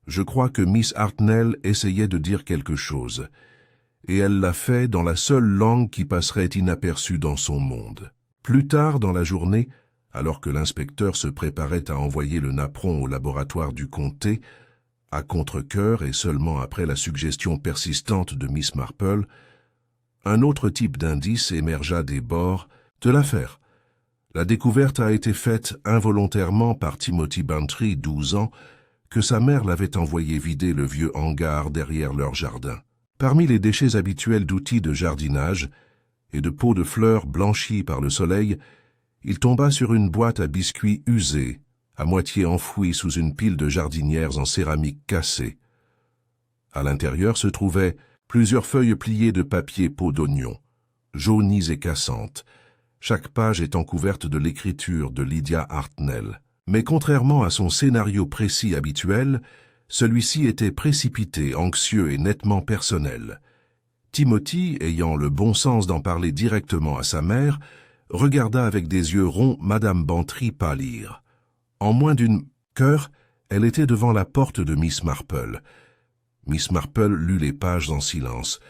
Je crois que Miss Hartnell essayait de dire quelque chose, et elle l'a fait dans la seule langue qui passerait inaperçue dans son monde. Plus tard dans la journée, alors que l'inspecteur se préparait à envoyer le napperon au laboratoire du comté, à contre-cœur et seulement après la suggestion persistante de Miss Marple, un autre type d'indice émergea des bords de l'affaire. La découverte a été faite involontairement par Timothy Bantry, 12 ans, que sa mère l'avait envoyé vider le vieux hangar derrière leur jardin. Parmi les déchets habituels d'outils de jardinage et de pots de fleurs blanchis par le soleil, il tomba sur une boîte à biscuits usée, à moitié enfouie sous une pile de jardinières en céramique cassée. À l'intérieur se trouvaient plusieurs feuilles pliées de papier peau d'oignon, jaunies et cassantes, chaque page étant couverte de l'écriture de Lydia Hartnell. Mais contrairement à son scénario précis habituel, celui-ci était précipité, anxieux et nettement personnel. Timothy, ayant le bon sens d'en parler directement à sa mère, regarda avec des yeux ronds Madame Bantry pâlir. En moins d'une heure, elle était devant la porte de Miss Marple. Miss Marple lut les pages en silence.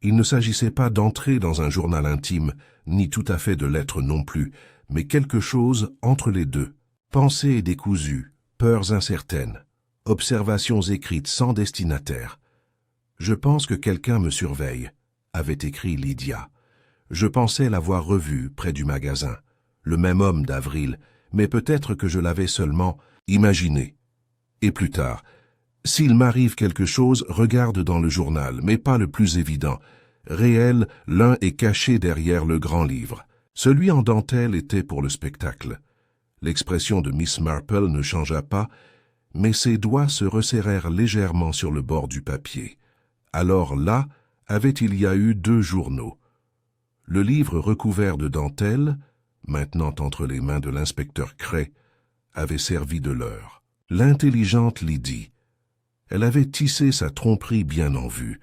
Il ne s'agissait pas d'entrer dans un journal intime, ni tout à fait de lettres non plus, mais quelque chose entre les deux. Pensées décousues, peurs incertaines, observations écrites sans destinataire. « Je pense que quelqu'un me surveille », avait écrit Lydia. Je pensais l'avoir revu près du magasin, le même homme d'Avril, mais peut-être que je l'avais seulement imaginé. Et plus tard, s'il m'arrive quelque chose, regarde dans le journal, mais pas le plus évident. Réel, l'un est caché derrière le grand livre. Celui en dentelle était pour le spectacle. L'expression de Miss Marple ne changea pas, mais ses doigts se resserrèrent légèrement sur le bord du papier. Alors là, avait-il y a eu 2 journaux. Le livre recouvert de dentelle, maintenant entre les mains de l'inspecteur Cray, avait servi de leurre. L'intelligente Lydie. Elle avait tissé sa tromperie bien en vue.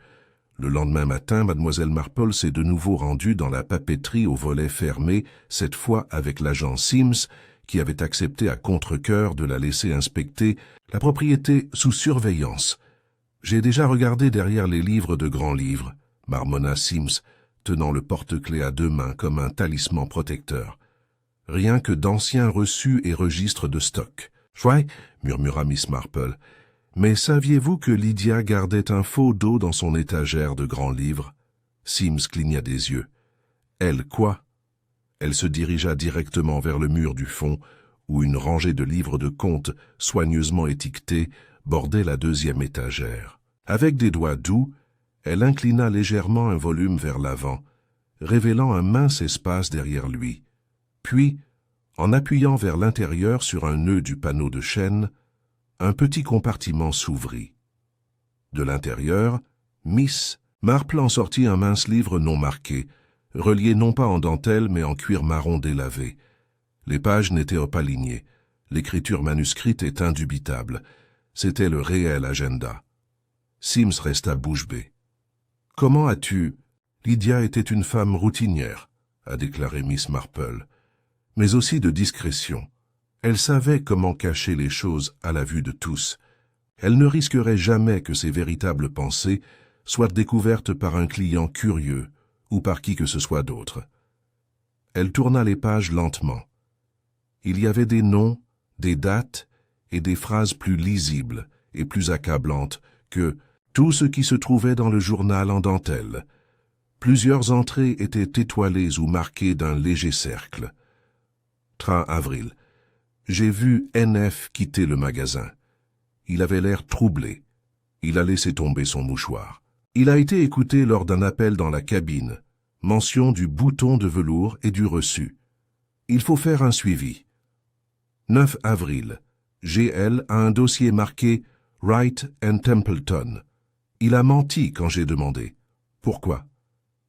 Le lendemain matin, mademoiselle Marple s'est de nouveau rendue dans la papeterie au volet fermé, cette fois avec l'agent Sims, qui avait accepté à contre-cœur de la laisser inspecter la propriété sous surveillance. « J'ai déjà regardé derrière les livres de grands livres », marmonna Sims, tenant le porte-clés à deux mains comme un talisman protecteur. « Rien que d'anciens reçus et registres de stock. »« Ouais » murmura Miss Marple. « Mais saviez-vous que Lydia gardait un faux dos dans son étagère de grands livres ?» Sims cligna des yeux. « Elle quoi ?» Elle se dirigea directement vers le mur du fond, où une rangée de livres de contes soigneusement étiquetés bordait la deuxième étagère. Avec des doigts doux, elle inclina légèrement un volume vers l'avant, révélant un mince espace derrière lui. Puis, en appuyant vers l'intérieur sur un nœud du panneau de chêne, un petit compartiment s'ouvrit. De l'intérieur, Miss Marple en sortit un mince livre non marqué, relié non pas en dentelle mais en cuir marron délavé. Les pages n'étaient pas alignées. L'écriture manuscrite est indubitable. C'était le réel agenda. Sims resta bouche bée. « Comment as-tu... » Lydia était une femme routinière, a déclaré Miss Marple, mais aussi de discrétion. Elle savait comment cacher les choses à la vue de tous. Elle ne risquerait jamais que ses véritables pensées soient découvertes par un client curieux ou par qui que ce soit d'autre. Elle tourna les pages lentement. Il y avait des noms, des dates et des phrases plus lisibles et plus accablantes que tout ce qui se trouvait dans le journal en dentelle. Plusieurs entrées étaient étoilées ou marquées d'un léger cercle. 30 avril. J'ai vu NF quitter le magasin. Il avait l'air troublé. Il a laissé tomber son mouchoir. Il a été écouté lors d'un appel dans la cabine. Mention du bouton de velours et du reçu. Il faut faire un suivi. 9 avril. GL a un dossier marqué Wright & Templeton. Il a menti quand j'ai demandé. Pourquoi?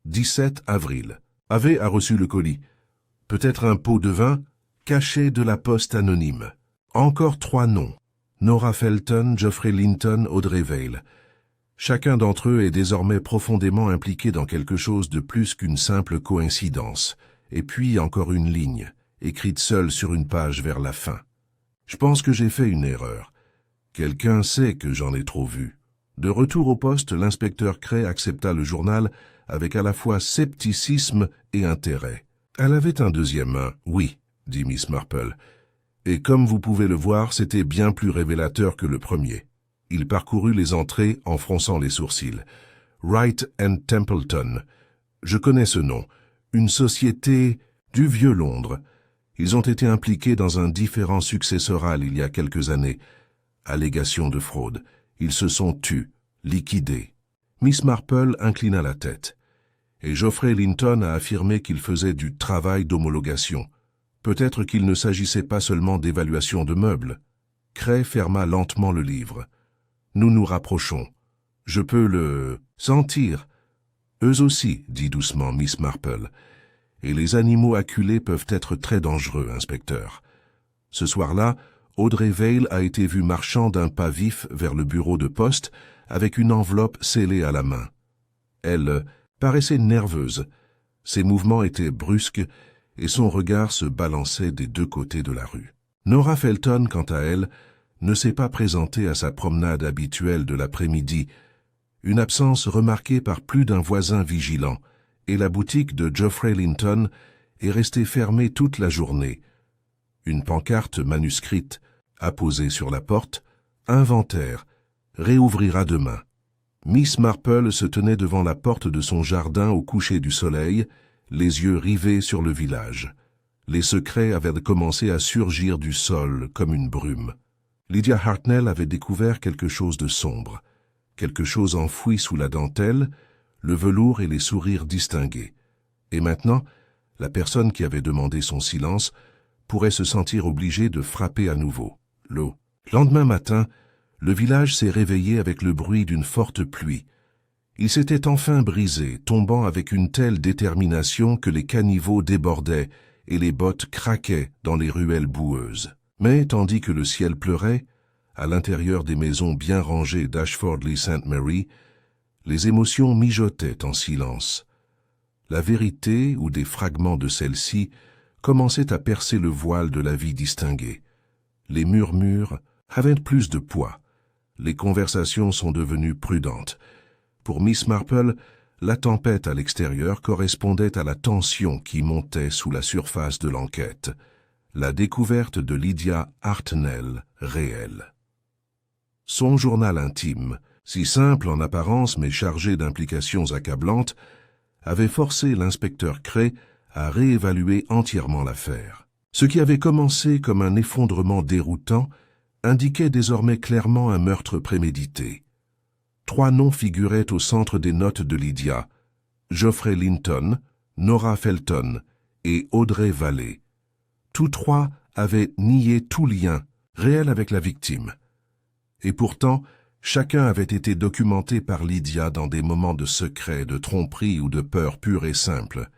17 avril. AV a reçu le colis. Peut-être un pot de vin caché de la poste anonyme. Encore 3 noms. Nora Felton, Geoffrey Linton, Audrey Vail. Chacun d'entre eux est désormais profondément impliqué dans quelque chose de plus qu'une simple coïncidence. Et puis encore une ligne, écrite seule sur une page vers la fin. Je pense que j'ai fait une erreur. Quelqu'un sait que j'en ai trop vu. De retour au poste, l'inspecteur Cray accepta le journal avec à la fois scepticisme et intérêt. Elle avait un deuxième main, oui, dit Miss Marple. Et comme vous pouvez le voir, c'était bien plus révélateur que le premier. Il parcourut les entrées en fronçant les sourcils. Wright & Templeton. Je connais ce nom. Une société du vieux Londres. Ils ont été impliqués dans un différend successoral il y a quelques années. Allégation de fraude. Ils se sont tus, liquidés. Miss Marple inclina la tête. Et Geoffrey Linton a affirmé qu'il faisait du travail d'homologation. Peut-être qu'il ne s'agissait pas seulement d'évaluation de meubles. Cray ferma lentement le livre. Nous nous rapprochons. Je peux le sentir. Eux aussi, dit doucement Miss Marple. Et les animaux acculés peuvent être très dangereux, inspecteur. Ce soir-là, Audrey Vail a été vue marchant d'un pas vif vers le bureau de poste avec une enveloppe scellée à la main. Elle paraissait nerveuse. Ses mouvements étaient brusques et son regard se balançait des deux côtés de la rue. Nora Felton, quant à elle, ne s'est pas présentée à sa promenade habituelle de l'après-midi, une absence remarquée par plus d'un voisin vigilant, et la boutique de Geoffrey Linton est restée fermée toute la journée. Une pancarte manuscrite apposée sur la porte, inventaire, réouvrira demain. Miss Marple se tenait devant la porte de son jardin au coucher du soleil, les yeux rivés sur le village. Les secrets avaient commencé à surgir du sol comme une brume. Lydia Hartnell avait découvert quelque chose de sombre, quelque chose enfoui sous la dentelle, le velours et les sourires distingués. Et maintenant, la personne qui avait demandé son silence pourrait se sentir obligée de frapper à nouveau. L'eau. Lendemain matin, le village s'est réveillé avec le bruit d'une forte pluie. Il s'était enfin brisé, tombant avec une telle détermination que les caniveaux débordaient et les bottes craquaient dans les ruelles boueuses. Mais, tandis que le ciel pleurait, à l'intérieur des maisons bien rangées d'Ashfordley-St. Mary, les émotions mijotaient en silence. La vérité, ou des fragments de celle-ci, commençait à percer le voile de la vie distinguée. Les murmures avaient plus de poids. Les conversations sont devenues prudentes. Pour Miss Marple, la tempête à l'extérieur correspondait à la tension qui montait sous la surface de l'enquête. La découverte de Lydia Hartnell réelle. Son journal intime, si simple en apparence mais chargé d'implications accablantes, avait forcé l'inspecteur Cray à réévaluer entièrement l'affaire. Ce qui avait commencé comme un effondrement déroutant indiquait désormais clairement un meurtre prémédité. 3 noms figuraient au centre des notes de Lydia: Geoffrey Linton, Nora Felton et Audrey Valley. Tous 3 avaient nié tout lien réel avec la victime. Et pourtant, chacun avait été documenté par Lydia dans des moments de secret, de tromperie ou de peur pure et simple.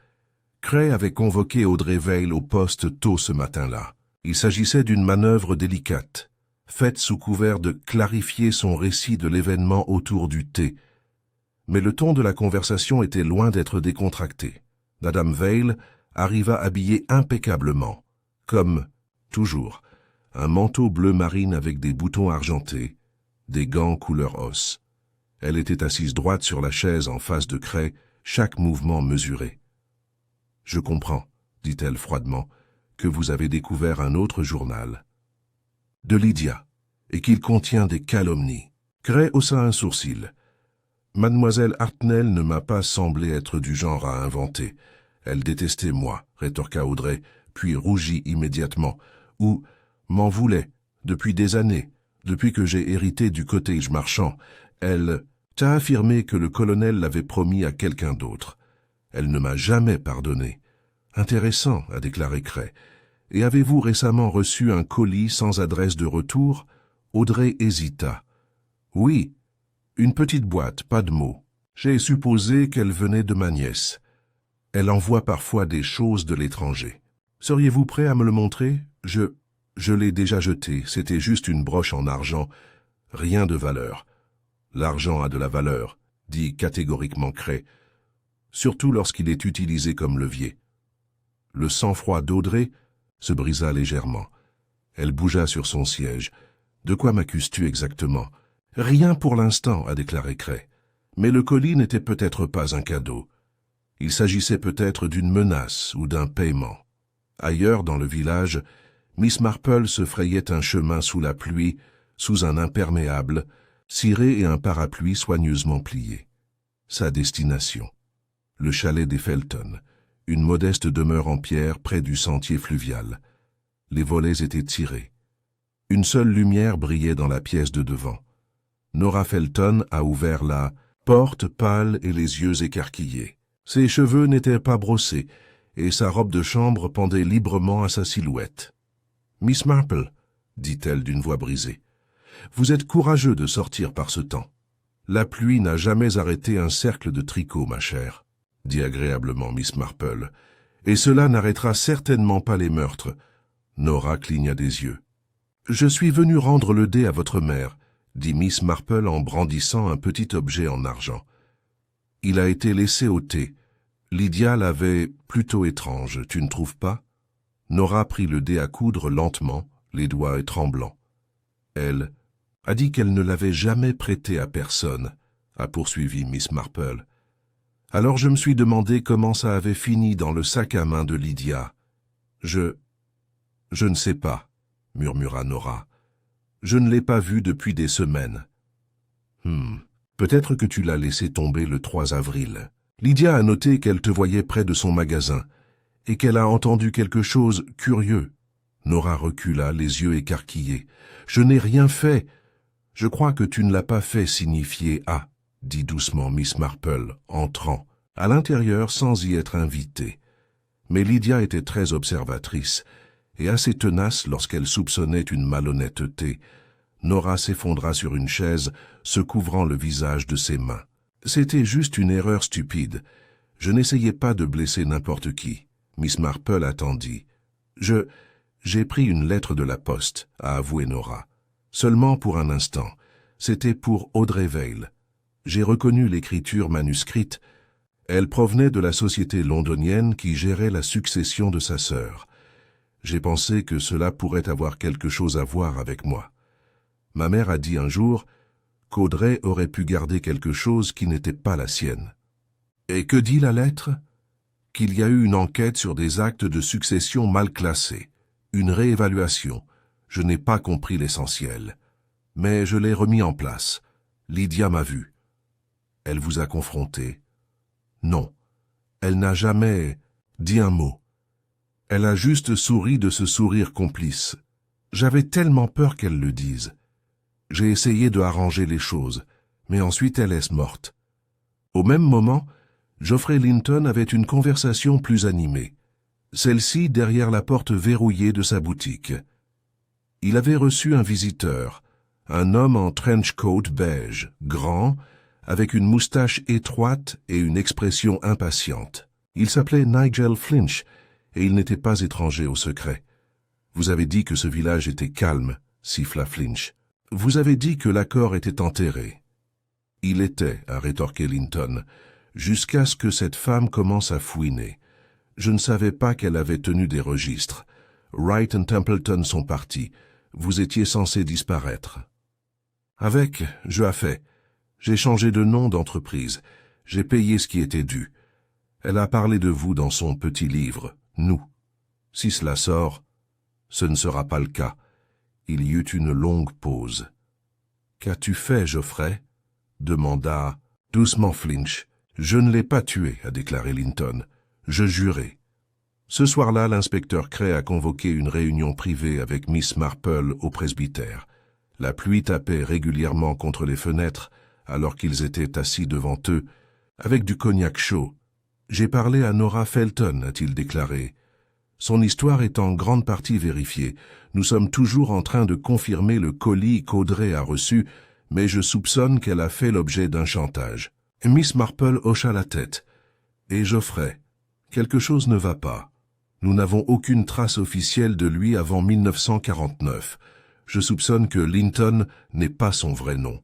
Cray avait convoqué Audrey Vale au poste tôt ce matin-là. Il s'agissait d'une manœuvre délicate, faite sous couvert de clarifier son récit de l'événement autour du thé. Mais le ton de la conversation était loin d'être décontracté. Madame Vale arriva habillée impeccablement, comme, toujours, un manteau bleu marine avec des boutons argentés, des gants couleur os. Elle était assise droite sur la chaise en face de Cray, chaque mouvement mesuré. « Je comprends, dit-elle froidement, que vous avez découvert un autre journal. De Lydia, et qu'il contient des calomnies. » Cray haussa un sourcil. « Mademoiselle Hartnell ne m'a pas semblé être du genre à inventer. Elle détestait moi, rétorqua Audrey, puis rougit immédiatement, ou m'en voulait, depuis des années, depuis que j'ai hérité du cottage marchand. Elle t'a affirmé que le colonel l'avait promis à quelqu'un d'autre. Elle ne m'a jamais pardonné. Intéressant, a déclaré Cray. Et avez-vous récemment reçu un colis sans adresse de retour? Audrey hésita. Oui, une petite boîte, pas de mots. J'ai supposé qu'elle venait de ma nièce. Elle envoie parfois des choses de l'étranger. Seriez-vous prêt à me le montrer? Je l'ai déjà jeté, c'était juste une broche en argent, rien de valeur. L'argent a de la valeur, dit catégoriquement Cray, surtout lorsqu'il est utilisé comme levier. Le sang-froid d'Audrey se brisa légèrement. Elle bougea sur son siège. « De quoi m'accuses-tu exactement ?»« Rien pour l'instant, a déclaré Cray. Mais le colis n'était peut-être pas un cadeau. Il s'agissait peut-être d'une menace ou d'un paiement. » Ailleurs, dans le village, Miss Marple se frayait un chemin sous la pluie, sous un imperméable, ciré et un parapluie soigneusement pliés. Sa destination. Le chalet des Felton, une modeste demeure en pierre près du sentier fluvial. Les volets étaient tirés. Une seule lumière brillait dans la pièce de devant. Nora Felton a ouvert la porte pâle et les yeux écarquillés. Ses cheveux n'étaient pas brossés, et sa robe de chambre pendait librement à sa silhouette. « Miss Marple, dit-elle d'une voix brisée, vous êtes courageux de sortir par ce temps. La pluie n'a jamais arrêté un cercle de tricot, ma chère, dit agréablement Miss Marple, et cela n'arrêtera certainement pas les meurtres. » Nora cligna des yeux. « Je suis venue rendre le dé à votre mère, » dit Miss Marple en brandissant un petit objet en argent. « Il a été laissé au thé. Lydia l'avait plutôt étrange, tu ne trouves pas ?» Nora prit le dé à coudre lentement, les doigts tremblants. Elle a dit qu'elle ne l'avait jamais prêté à personne, a poursuivi Miss Marple. Alors je me suis demandé comment ça avait fini dans le sac à main de Lydia. Je ne sais pas, murmura Nora. Je ne l'ai pas vue depuis des semaines. Peut-être que tu l'as laissé tomber le 3 avril. Lydia a noté qu'elle te voyait près de son magasin et qu'elle a entendu quelque chose curieux. Nora recula, les yeux écarquillés. « Je n'ai rien fait. »« Je crois que tu ne l'as pas fait signifier A, » dit doucement Miss Marple, entrant, à l'intérieur sans y être invitée. Mais Lydia était très observatrice et assez tenace lorsqu'elle soupçonnait une malhonnêteté. Nora s'effondra sur une chaise, se couvrant le visage de ses mains. « C'était juste une erreur stupide. Je n'essayais pas de blesser n'importe qui. » Miss Marple attendit. « J'ai pris une lettre de la poste, » a avoué Nora. Seulement pour un instant. C'était pour Audrey Veil. J'ai reconnu l'écriture manuscrite. Elle provenait de la société londonienne qui gérait la succession de sa sœur. J'ai pensé que cela pourrait avoir quelque chose à voir avec moi. Ma mère a dit un jour qu'Audrey aurait pu garder quelque chose qui n'était pas la sienne. Et que dit la lettre? Qu'il y a eu une enquête sur des actes de succession mal classés, une réévaluation. Je n'ai pas compris l'essentiel. Mais je l'ai remis en place. Lydia m'a vu. Elle vous a confronté? Non. Elle n'a jamais dit un mot. Elle a juste souri de ce sourire complice. J'avais tellement peur qu'elle le dise. J'ai essayé de arranger les choses, mais ensuite elle est morte. Au même moment, Geoffrey Linton avait une conversation plus animée. Celle-ci derrière la porte verrouillée de sa boutique. Il avait reçu un visiteur, un homme en trench coat beige, grand, avec une moustache étroite et une expression impatiente. Il s'appelait Nigel Flinch, et il n'était pas étranger au secret. Vous avez dit que ce village était calme, siffla Flinch. Vous avez dit que l'accord était enterré. Il était, a rétorqué Linton, jusqu'à ce que cette femme commence à fouiner. Je ne savais pas qu'elle avait tenu des registres. Wright et Templeton sont partis. Vous étiez censé disparaître. Avec, je a fait. J'ai changé de nom d'entreprise. J'ai payé ce qui était dû. Elle a parlé de vous dans son petit livre, Nous. Si cela sort, ce ne sera pas le cas. Il y eut une longue pause. Qu'as-tu fait, Geoffrey? Demanda doucement Flinch. Je ne l'ai pas tué, a déclaré Linton. Je jurai. Ce soir-là, l'inspecteur Cray a convoqué une réunion privée avec Miss Marple au presbytère. La pluie tapait régulièrement contre les fenêtres, alors qu'ils étaient assis devant eux, avec du cognac chaud. J'ai parlé à Nora Felton, a-t-il déclaré. Son histoire est en grande partie vérifiée. Nous sommes toujours en train de confirmer le colis qu'Audrey a reçu, mais je soupçonne qu'elle a fait l'objet d'un chantage. Miss Marple hocha la tête. Et Geoffrey, quelque chose ne va pas. Nous n'avons aucune trace officielle de lui avant 1949. Je soupçonne que Linton n'est pas son vrai nom.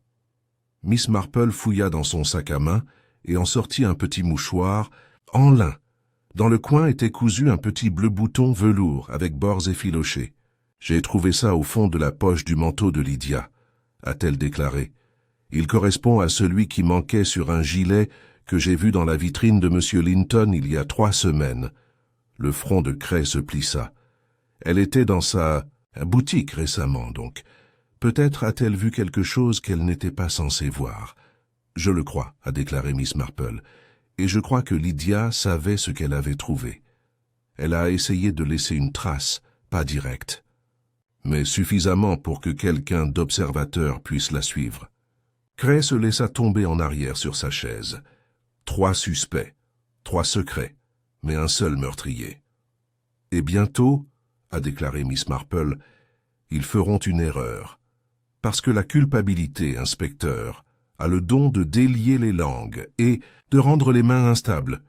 Miss Marple fouilla dans son sac à main et en sortit un petit mouchoir en lin. Dans le coin était cousu un petit bleu bouton velours avec bords effilochés. J'ai trouvé ça au fond de la poche du manteau de Lydia, a-t-elle déclaré. Il correspond à celui qui manquait sur un gilet que j'ai vu dans la vitrine de M. Linton il y a 3 semaines. Le front de Cray se plissa. Elle était dans sa boutique récemment, donc. Peut-être a-t-elle vu quelque chose qu'elle n'était pas censée voir. Je le crois, a déclaré Miss Marple, et je crois que Lydia savait ce qu'elle avait trouvé. Elle a essayé de laisser une trace, pas directe, mais suffisamment pour que quelqu'un d'observateur puisse la suivre. Cray se laissa tomber en arrière sur sa chaise. 3 suspects, 3 secrets, mais un seul meurtrier. Et bientôt, a déclaré Miss Marple, ils feront une erreur. Parce que la culpabilité, inspecteur, a le don de délier les langues et de rendre les mains instables.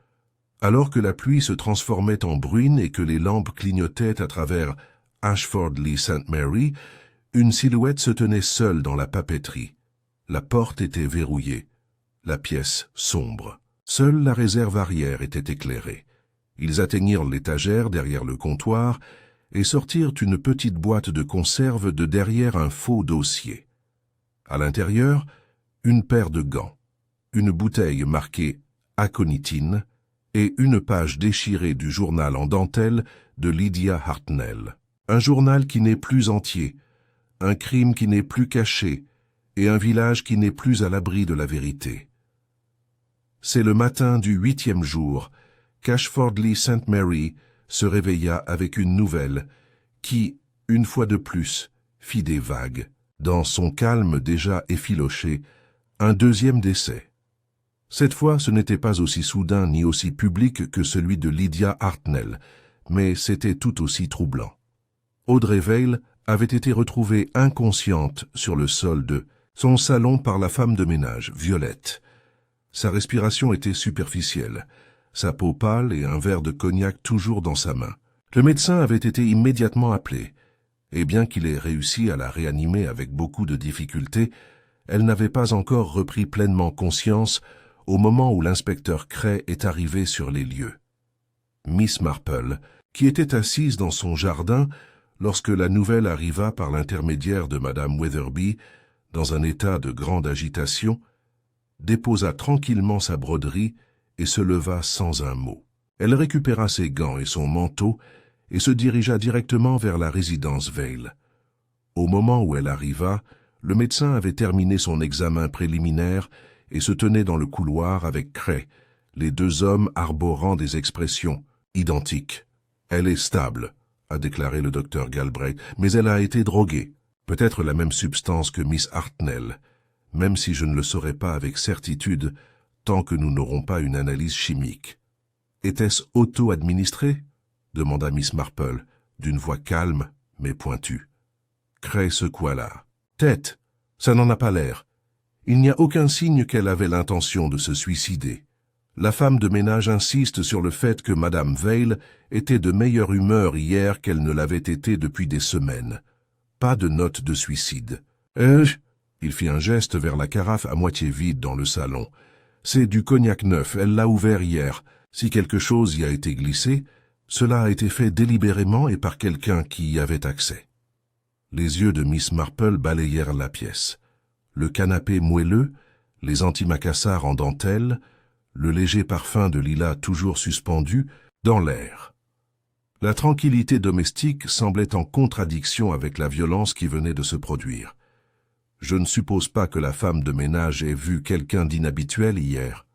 Alors que la pluie se transformait en bruine et que les lampes clignotaient à travers Ashford-le-St. Mary, une silhouette se tenait seule dans la papeterie. La porte était verrouillée, la pièce sombre. Seule la réserve arrière était éclairée. Ils atteignirent l'étagère derrière le comptoir et sortirent une petite boîte de conserve de derrière un faux dossier. À l'intérieur, une paire de gants, une bouteille marquée aconitine et une page déchirée du journal en dentelle de Lydia Hartnell. Un journal qui n'est plus entier, un crime qui n'est plus caché et un village qui n'est plus à l'abri de la vérité. C'est le matin du 8e jour qu'Ashford-le-St. Mary se réveilla avec une nouvelle qui, une fois de plus, fit des vagues. Dans son calme déjà effiloché, un 2e décès. Cette fois, ce n'était pas aussi soudain ni aussi public que celui de Lydia Hartnell, mais c'était tout aussi troublant. Audrey Veil avait été retrouvée inconsciente sur le sol de son salon par la femme de ménage, Violette. Sa respiration était superficielle, sa peau pâle et un verre de cognac toujours dans sa main. Le médecin avait été immédiatement appelé. et bien qu'il ait réussi à la réanimer avec beaucoup de difficultés, elle n'avait pas encore repris pleinement conscience au moment où l'inspecteur Cray est arrivé sur les lieux. Miss Marple, qui était assise dans son jardin lorsque la nouvelle arriva par l'intermédiaire de Madame Weatherby, dans un état de grande agitation, déposa tranquillement sa broderie et se leva sans un mot. Elle récupéra ses gants et son manteau et se dirigea directement vers la résidence Vale. Au moment où elle arriva, le médecin avait terminé son examen préliminaire et se tenait dans le couloir avec Cray, les deux hommes arborant des expressions identiques. « Elle est stable », a déclaré le docteur Galbraith, « mais elle a été droguée. Peut-être la même substance que Miss Hartnell, même si je ne le saurais pas avec certitude tant que nous n'aurons pas une analyse chimique. » « Était-ce auto-administré » demanda Miss Marple, d'une voix calme mais pointue. Cray secoua la tête. « Ça n'en a pas l'air. Il n'y a aucun signe qu'elle avait l'intention de se suicider. La femme de ménage insiste sur le fait que Madame Vale était de meilleure humeur hier qu'elle ne l'avait été depuis des semaines. Pas de note de suicide. Il fit un geste vers la carafe à moitié vide dans le salon. « C'est du cognac neuf, elle l'a ouvert hier. Si quelque chose y a été glissé, cela a été fait délibérément et par quelqu'un qui y avait accès. » Les yeux de Miss Marple balayèrent la pièce. Le canapé moelleux, les antimacassars en dentelle, le léger parfum de lilas toujours suspendu dans l'air. La tranquillité domestique semblait en contradiction avec la violence qui venait de se produire. « Je ne suppose pas que la femme de ménage ait vu quelqu'un d'inhabituel hier. »«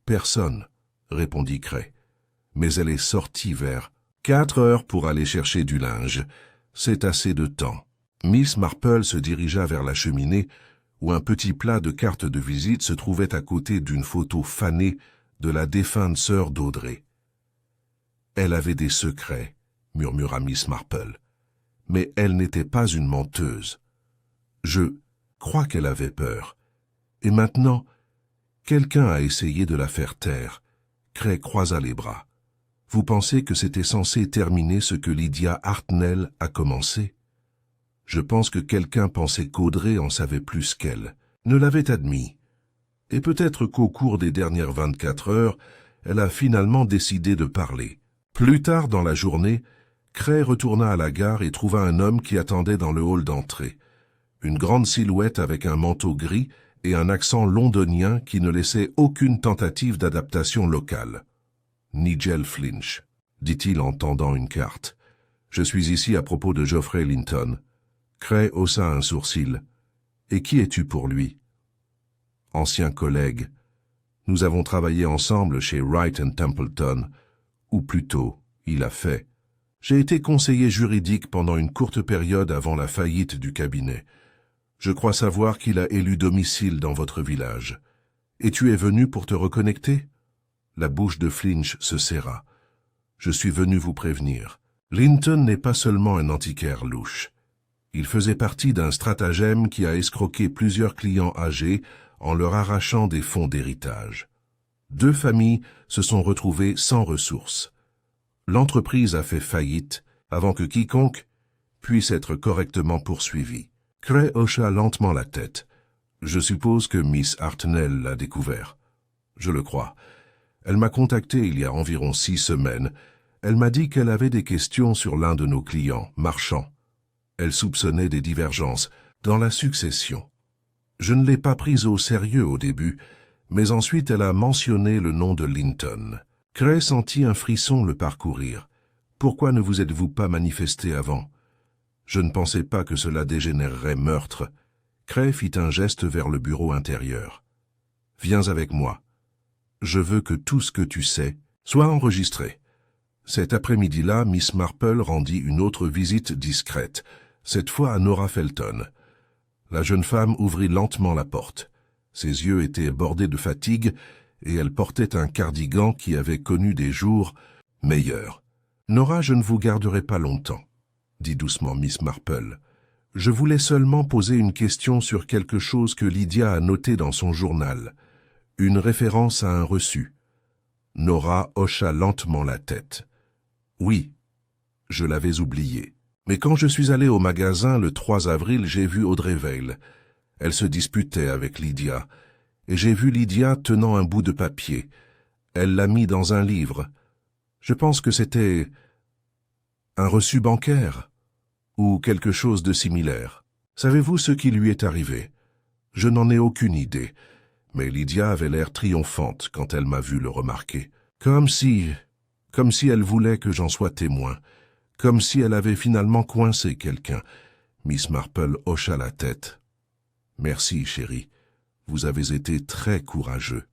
Personne, » répondit Cray. « Mais elle est sortie vers 4 heures pour aller chercher du linge. C'est assez de temps. » Miss Marple se dirigea vers la cheminée où un petit plat de cartes de visite se trouvait à côté d'une photo fanée de la défunte sœur d'Audrey. « Elle avait des secrets, » murmura Miss Marple. « Mais elle n'était pas une menteuse. Je crois qu'elle avait peur. Et maintenant, quelqu'un a essayé de la faire taire. » Cray croisa les bras. « Vous pensez que c'était censé terminer ce que Lydia Hartnell a commencé? Je pense que quelqu'un pensait qu'Audrey en savait plus qu'elle, ne l'avait admis. Et peut-être qu'au cours des dernières 24 heures, elle a finalement décidé de parler. » Plus tard dans la journée, Cray retourna à la gare et trouva un homme qui attendait dans le hall d'entrée. Une grande silhouette avec un manteau gris et un accent londonien qui ne laissait aucune tentative d'adaptation locale. « Nigel Flinch, » dit-il en tendant une carte. « Je suis ici à propos de Geoffrey Linton. » Cray haussa un sourcil. « Et qui es-tu pour lui ?»« Ancien collègue. Nous avons travaillé ensemble chez Wright & Templeton, ou plutôt, il a fait. J'ai été conseiller juridique pendant une courte période avant la faillite du cabinet. Je crois savoir qu'il a élu domicile dans votre village. Et tu es venu pour te reconnecter ?» La bouche de Flinch se serra. « Je suis venu vous prévenir. Linton n'est pas seulement un antiquaire louche. Il faisait partie d'un stratagème qui a escroqué plusieurs clients âgés en leur arrachant des fonds d'héritage. 2 familles se sont retrouvées sans ressources. L'entreprise a fait faillite avant que quiconque puisse être correctement poursuivi. » Cray hocha lentement la tête. « Je suppose que Miss Hartnell l'a découvert. »« Je le crois. Elle m'a contacté il y a environ 6 semaines. Elle m'a dit qu'elle avait des questions sur l'un de nos clients, marchands. Elle soupçonnait des divergences dans la succession. Je ne l'ai pas prise au sérieux au début, mais ensuite elle a mentionné le nom de Linton. » Cray sentit un frisson le parcourir. « Pourquoi ne vous êtes-vous pas manifesté avant ? » Je ne pensais pas que cela dégénérerait meurtre. Cray fit un geste vers le bureau intérieur. « Viens avec moi. Je veux que tout ce que tu sais soit enregistré. » Cet après-midi-là, Miss Marple rendit une autre visite discrète, cette fois à Nora Felton. La jeune femme ouvrit lentement la porte. Ses yeux étaient bordés de fatigue et elle portait un cardigan qui avait connu des jours meilleurs. « Nora, je ne vous garderai pas longtemps, » dit doucement Miss Marple. « Je voulais seulement poser une question sur quelque chose que Lydia a noté dans son journal, une référence à un reçu. » Nora hocha lentement la tête. « Oui, je l'avais oublié. » Mais quand je suis allé au magasin le 3 avril, j'ai vu Audrey Veil. Elle se disputait avec Lydia, et j'ai vu Lydia tenant un bout de papier. Elle l'a mis dans un livre. Je pense que c'était un reçu bancaire, ou quelque chose de similaire. Savez-vous ce qui lui est arrivé? Je n'en ai aucune idée, mais Lydia avait l'air triomphante quand elle m'a vu le remarquer. Comme si elle voulait que j'en sois témoin, comme si elle avait finalement coincé quelqu'un. Miss Marple hocha la tête. « Merci, chérie, vous avez été très courageux. »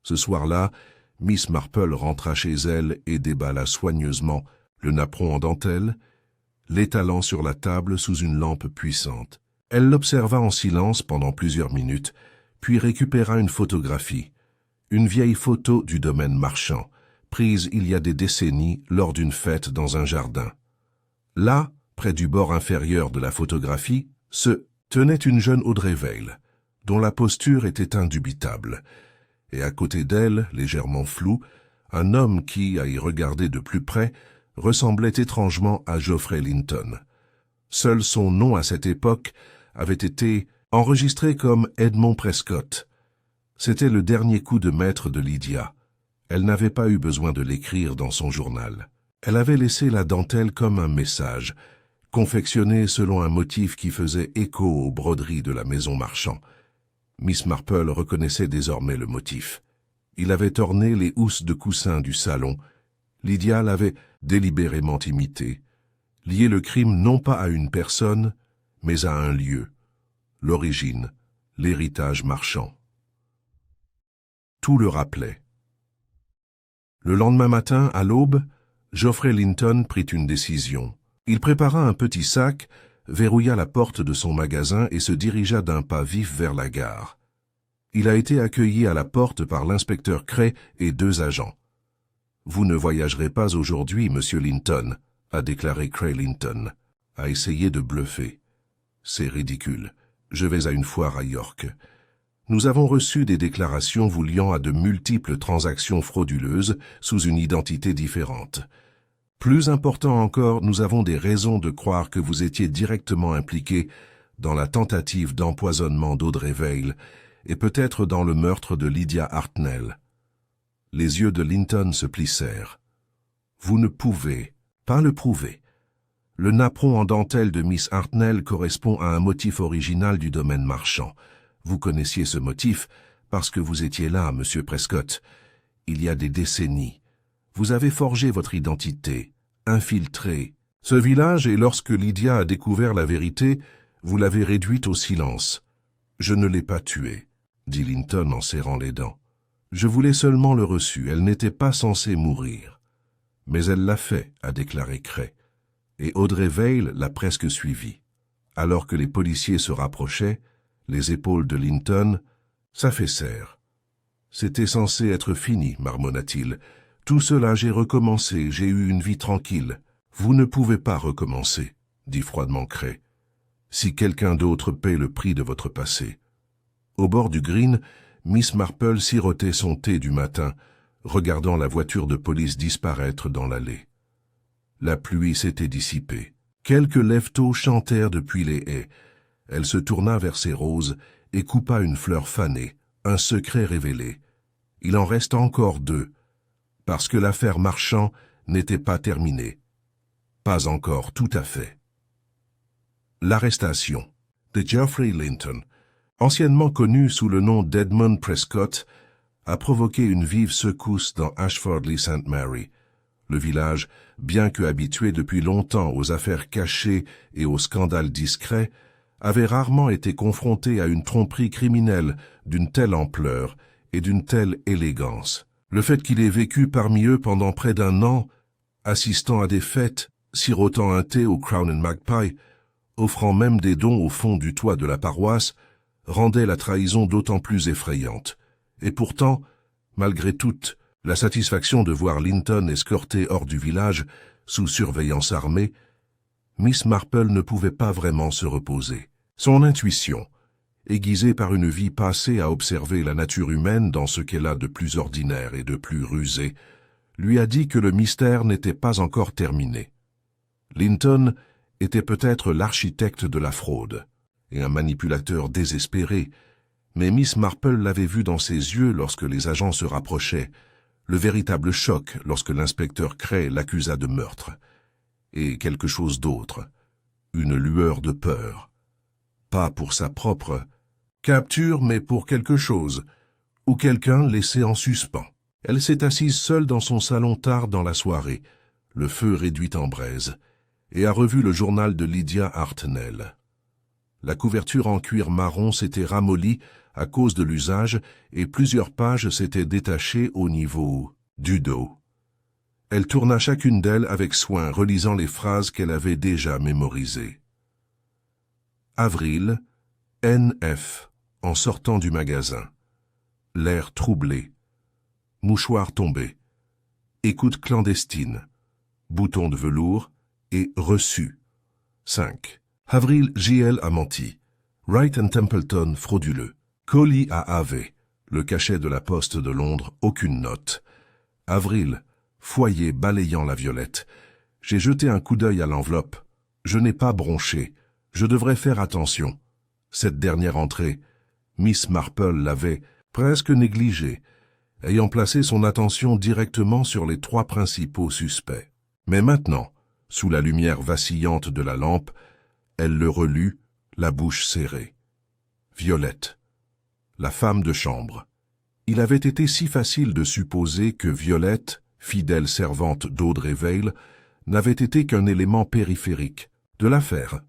Ce soir-là, Miss Marple rentra chez elle et déballa soigneusement le napperon en dentelle, l'étalant sur la table sous une lampe puissante. Elle l'observa en silence pendant plusieurs minutes, puis récupéra une photographie, une vieille photo du domaine marchand, prise il y a des décennies lors d'une fête dans un jardin. Là, près du bord inférieur de la photographie, se tenait une jeune Audrey Veil, dont la posture était indubitable, et à côté d'elle, légèrement flou, un homme qui, à y regarder de plus près, ressemblait étrangement à Geoffrey Linton. Seul son nom à cette époque avait été enregistré comme Edmond Prescott. C'était le dernier coup de maître de Lydia. Elle n'avait pas eu besoin de l'écrire dans son journal. Elle avait laissé la dentelle comme un message, confectionné selon un motif qui faisait écho aux broderies de la maison marchand. Miss Marple reconnaissait désormais le motif. Il avait orné les housses de coussin du salon. Lydia l'avait délibérément imité, lié le crime non pas à une personne, mais à un lieu, l'origine, l'héritage marchand. Tout le rappelait. Le lendemain matin, à l'aube, Geoffrey Linton prit une décision. Il prépara un petit sac, verrouilla la porte de son magasin et se dirigea d'un pas vif vers la gare. Il a été accueilli à la porte par l'inspecteur Cray et 2 agents. « Vous ne voyagerez pas aujourd'hui, monsieur Linton », a déclaré Cray. Linton a essayé de bluffer. « C'est ridicule. Je vais à une foire à York. Nous avons reçu des déclarations vous liant à de multiples transactions frauduleuses sous une identité différente. Plus important encore, nous avons des raisons de croire que vous étiez directement impliqué dans la tentative d'empoisonnement d'Audrey Veil et peut-être dans le meurtre de Lydia Hartnell. » Les yeux de Linton se plissèrent. « Vous ne pouvez pas le prouver. Le napperon en dentelle de Miss Hartnell correspond à un motif original du domaine marchand. Vous connaissiez ce motif parce que vous étiez là, monsieur Prescott, il y a des décennies. Vous avez forgé votre identité, infiltré ce village et lorsque Lydia a découvert la vérité, vous l'avez réduite au silence. Je ne l'ai pas tuée, dit Linton en serrant les dents. Je voulais seulement le reçu, elle n'était pas censée mourir. Mais elle l'a fait, a déclaré Cray, et Audrey Veil l'a presque suivi. Alors que les policiers se rapprochaient, les épaules de Linton s'affaissèrent. « C'était censé être fini, marmonna-t-il. Tout cela, j'ai recommencé, j'ai eu une vie tranquille. Vous ne pouvez pas recommencer, dit froidement Cray. Si quelqu'un d'autre paie le prix de votre passé. » Au bord du green, Miss Marple sirotait son thé du matin, regardant la voiture de police disparaître dans l'allée. La pluie s'était dissipée. Quelques lève-tôt chantèrent depuis les haies. Elle se tourna vers ses roses et coupa une fleur fanée, un secret révélé. Il en reste encore 2, parce que l'affaire Marchand n'était pas terminée. Pas encore tout à fait. L'arrestation de Geoffrey Linton, anciennement connu sous le nom d'Edmund Prescott, a provoqué une vive secousse dans Ashford-le-St. Mary. Le village, bien que habitué depuis longtemps aux affaires cachées et aux scandales discrets, avait rarement été confronté à une tromperie criminelle d'une telle ampleur et d'une telle élégance. Le fait qu'il ait vécu parmi eux pendant près d'1 an, assistant à des fêtes, sirotant un thé au Crown and Magpie, offrant même des dons au fond du toit de la paroisse, rendait la trahison d'autant plus effrayante. Et pourtant, malgré toute la satisfaction de voir Linton escorté hors du village, sous surveillance armée, Miss Marple ne pouvait pas vraiment se reposer. Son intuition, aiguisée par une vie passée à observer la nature humaine dans ce qu'elle a de plus ordinaire et de plus rusé, lui a dit que le mystère n'était pas encore terminé. Linton était peut-être l'architecte de la fraude et un manipulateur désespéré, mais Miss Marple l'avait vu dans ses yeux lorsque les agents se rapprochaient, le véritable choc lorsque l'inspecteur Cray l'accusa de meurtre, et quelque chose d'autre, une lueur de peur. Pas pour sa propre capture, mais pour quelque chose, ou quelqu'un laissé en suspens. Elle s'est assise seule dans son salon tard dans la soirée, le feu réduit en braise, et a revu le journal de Lydia Hartnell. La couverture en cuir marron s'était ramollie à cause de l'usage et plusieurs pages s'étaient détachées au niveau du dos. Elle tourna chacune d'elles avec soin, relisant les phrases qu'elle avait déjà mémorisées. Avril, N.F., en sortant du magasin. L'air troublé. Mouchoir tombé. Écoute clandestine. Bouton de velours et reçu. 5. Avril, J.L. a menti. Wright & Templeton frauduleux. Colis à AV. Le cachet de la poste de Londres, aucune note. Avril, foyer balayant la violette. J'ai jeté un coup d'œil à l'enveloppe. Je n'ai pas bronché. Je devrais faire attention. Cette dernière entrée, Miss Marple l'avait presque négligée, ayant placé son attention directement sur les 3 principaux suspects. Mais maintenant, sous la lumière vacillante de la lampe, elle le relut, la bouche serrée. Violette, la femme de chambre. Il avait été si facile de supposer que Violette, fidèle servante d'Audrey Vail, n'avait été qu'un élément périphérique de l'affaire,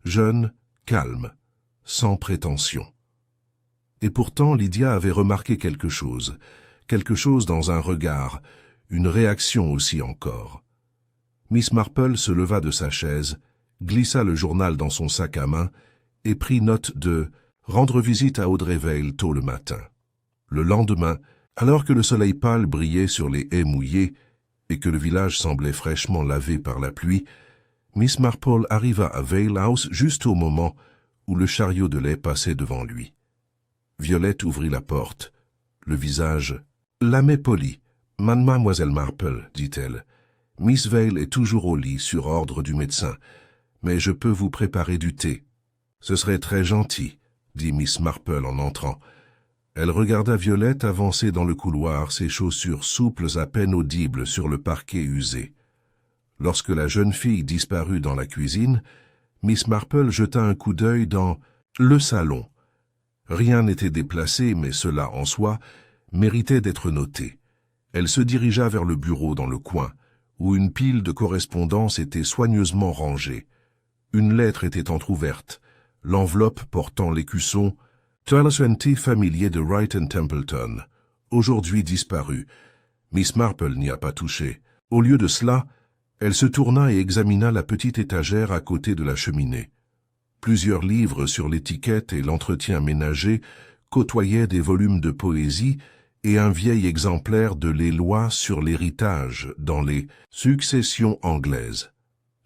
jeune, calme, sans prétention. Et pourtant Lydia avait remarqué quelque chose dans un regard, une réaction aussi encore. Miss Marple se leva de sa chaise, glissa le journal dans son sac à main et prit note de « rendre visite à Audrey Vail tôt le matin ». Le lendemain, alors que le soleil pâle brillait sur les haies mouillées et que le village semblait fraîchement lavé par la pluie, Miss Marple arriva à Vail House juste au moment où le chariot de lait passait devant lui. Violette ouvrit la porte, le visage « Lamé poli. Mademoiselle Marple, dit-elle. Miss Vail est toujours au lit sur ordre du médecin, mais je peux vous préparer du thé. Ce serait très gentil, dit Miss Marple en entrant. Elle regarda Violette avancer dans le couloir, ses chaussures souples à peine audibles sur le parquet usé. Lorsque la jeune fille disparut dans la cuisine, Miss Marple jeta un coup d'œil dans le salon. Rien n'était déplacé, mais cela, en soi, méritait d'être noté. Elle se dirigea vers le bureau dans le coin, où une pile de correspondances était soigneusement rangée. Une lettre était entr'ouverte, l'enveloppe portant l'écusson « 1220 familier de Wright & Templeton, aujourd'hui disparu ». Miss Marple n'y a pas touché. Au lieu de cela, elle se tourna et examina la petite étagère à côté de la cheminée. Plusieurs livres sur l'étiquette et l'entretien ménager côtoyaient des volumes de poésie et un vieil exemplaire de Les lois sur l'héritage dans les successions anglaises.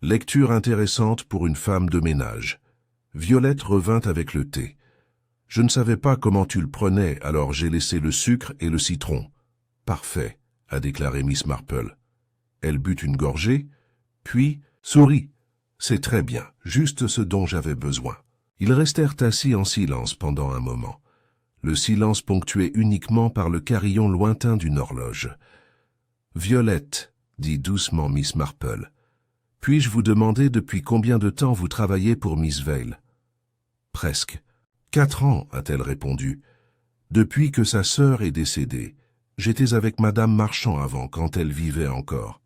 Lecture intéressante pour une femme de ménage. Violette revint avec le thé. « Je ne savais pas comment tu le prenais, alors j'ai laissé le sucre et le citron. »« Parfait, » a déclaré Miss Marple. Elle but une gorgée, puis sourit. « C'est très bien, juste ce dont j'avais besoin. » Ils restèrent assis en silence pendant un moment. Le silence ponctué uniquement par le carillon lointain d'une horloge. « Violette, » dit doucement Miss Marple, « puis-je vous demander depuis combien de temps vous travaillez pour Miss Vail ?»« Presque. 4 ans, a-t-elle répondu. Depuis que sa sœur est décédée. J'étais avec Madame Marchand avant, quand elle vivait encore. »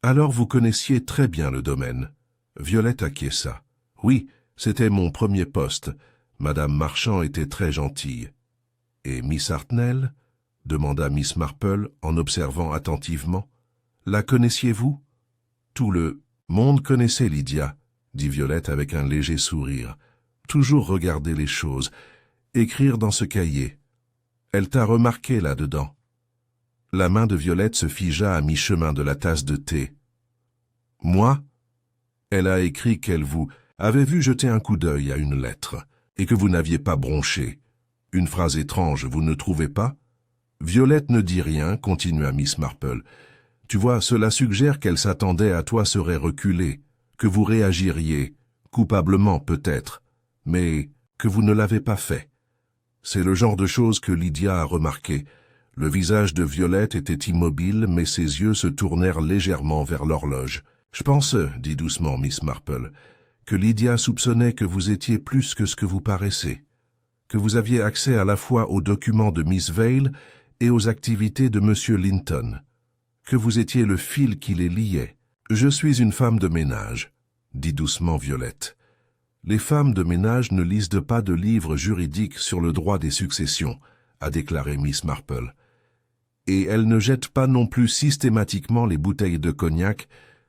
« Alors vous connaissiez très bien le domaine. » Violette acquiesça. « Oui, c'était mon premier poste. Madame Marchand était très gentille. »« Et Miss Hartnell ?» demanda Miss Marple en observant attentivement. « La connaissiez-vous » ? Tout le monde connaissait Lydia, dit Violette avec un léger sourire. Toujours regarder les choses, écrire dans ce cahier. Elle t'a remarqué là-dedans. La main de Violette se figea à mi-chemin de la tasse de thé. « Moi ?» Elle a écrit qu'elle vous avait vu jeter un coup d'œil à une lettre, et que vous n'aviez pas bronché. Une phrase étrange, vous ne trouvez pas ? Violette ne dit rien, continua Miss Marple. Tu vois, cela suggère qu'elle s'attendait à toi serait reculée, que vous réagiriez, coupablement peut-être, mais que vous ne l'avez pas fait. C'est le genre de choses que Lydia a remarqué. Le visage de Violette était immobile, mais ses yeux se tournèrent légèrement vers l'horloge. « Je pense, dit doucement Miss Marple, que Lydia soupçonnait que vous étiez plus que ce que vous paraissez, que vous aviez accès à la fois aux documents de Miss Vale et aux activités de M. Linton, que vous étiez le fil qui les liait. Je suis une femme de ménage, dit doucement Violette. Les femmes de ménage ne lisent pas de livres juridiques sur le droit des successions, a déclaré Miss Marple. Et elles ne jettent pas non plus systématiquement les bouteilles de cognac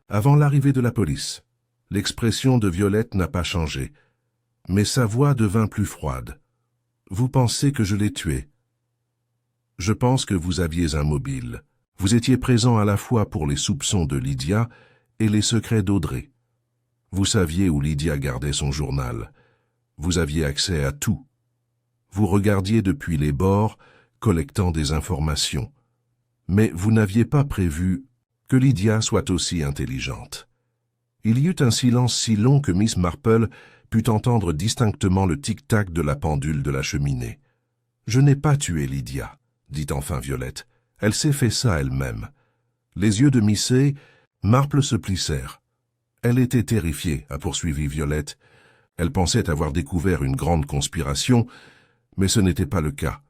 avant l'arrivée de la police. L'expression de Violette n'a pas changé, mais sa voix devint plus froide. Vous pensez que je l'ai tué? Je pense que vous aviez un mobile. Vous étiez présent à la fois pour les soupçons de Lydia et les secrets d'Audrey. Vous saviez où Lydia gardait son journal. Vous aviez accès à tout. Vous regardiez depuis les bords, collectant des informations. Mais vous n'aviez pas prévu que Lydia soit aussi intelligente. Il y eut un silence si long que Miss Marple put entendre distinctement le tic-tac de la pendule de la cheminée. « Je n'ai pas tué Lydia, » dit enfin Violette. « Elle s'est fait ça elle-même. » Les yeux de Missy Marple se plissèrent. Elle était terrifiée, a poursuivi Violette. Elle pensait avoir découvert une grande conspiration, mais ce n'était pas le cas.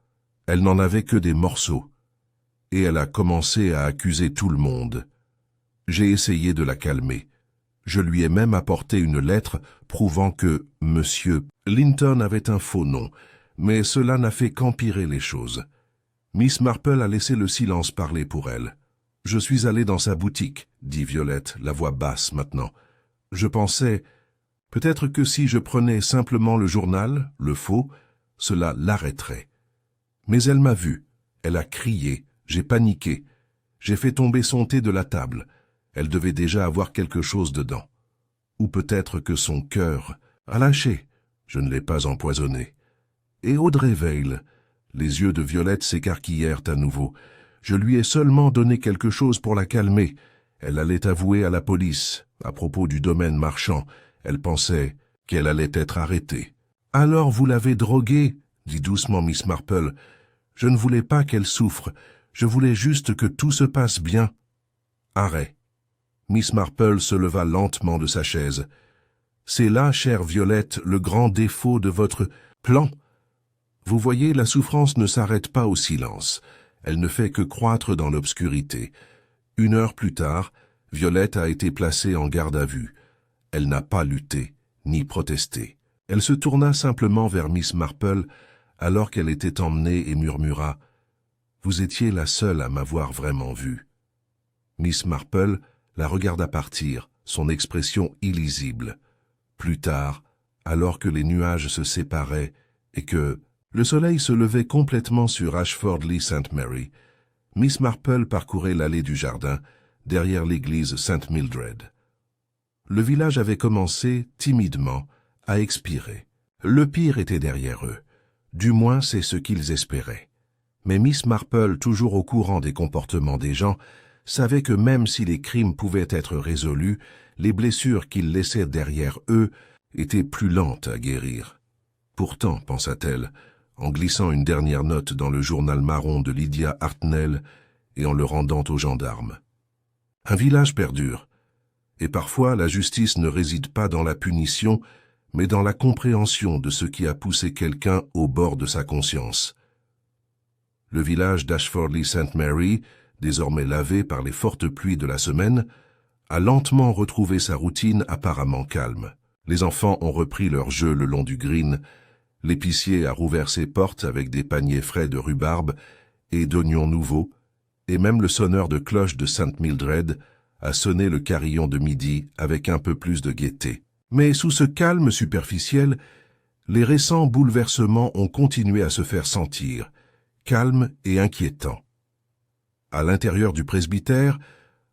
Elle n'en avait que des morceaux. Et elle a commencé à accuser tout le monde. J'ai essayé de la calmer. Je lui ai même apporté une lettre prouvant que M. Linton avait un faux nom, mais cela n'a fait qu'empirer les choses. Miss Marple a laissé le silence parler pour elle. « Je suis allée dans sa boutique, » dit Violette, la voix basse maintenant. « Je pensais, peut-être que si je prenais simplement le journal, le faux, cela l'arrêterait. Mais elle m'a vu, elle a crié, j'ai paniqué, j'ai fait tomber son thé de la table. Elle devait déjà avoir quelque chose dedans. Ou peut-être que son cœur a lâché, je ne l'ai pas empoisonné. Et Audrey Vale, les yeux de Violette s'écarquillèrent à nouveau. Je lui ai seulement donné quelque chose pour la calmer. Elle allait avouer à la police, à propos du domaine marchand. Elle pensait qu'elle allait être arrêtée. « Alors vous l'avez droguée, » dit doucement Miss Marple. « Je ne voulais pas qu'elle souffre. Je voulais juste que tout se passe bien. » Arrêt. Miss Marple se leva lentement de sa chaise. « C'est là, chère Violette, le grand défaut de votre plan. Vous voyez, la souffrance ne s'arrête pas au silence. Elle ne fait que croître dans l'obscurité. 1 heure plus tard, Violette a été placée en garde à vue. Elle n'a pas lutté, ni protesté. Elle se tourna simplement vers Miss Marple alors qu'elle était emmenée et murmura « Vous étiez la seule à m'avoir vraiment vue. » Miss Marple la regarda partir, son expression illisible. Plus tard, alors que les nuages se séparaient et que le soleil se levait complètement sur Ashford-le-St. Mary, Miss Marple parcourait l'allée du jardin, derrière l'église St. Mildred. Le village avait commencé, timidement, à expirer. Le pire était derrière eux. Du moins, c'est ce qu'ils espéraient. Mais Miss Marple, toujours au courant des comportements des gens, savait que même si les crimes pouvaient être résolus, les blessures qu'ils laissaient derrière eux étaient plus lentes à guérir. Pourtant, pensa-t-elle, en glissant une dernière note dans le journal marron de Lydia Hartnell et en le rendant aux gendarmes. Un village perdure, et parfois la justice ne réside pas dans la punition, mais dans la compréhension de ce qui a poussé quelqu'un au bord de sa conscience. Le village d'Ashford-le-St. Mary, désormais lavé par les fortes pluies de la semaine, a lentement retrouvé sa routine apparemment calme. Les enfants ont repris leur jeu le long du green, l'épicier a rouvert ses portes avec des paniers frais de rhubarbe et d'oignons nouveaux, et même le sonneur de cloche de St. Mildred a sonné le carillon de midi avec un peu plus de gaieté. Mais sous ce calme superficiel, les récents bouleversements ont continué à se faire sentir, calmes et inquiétants. À l'intérieur du presbytère,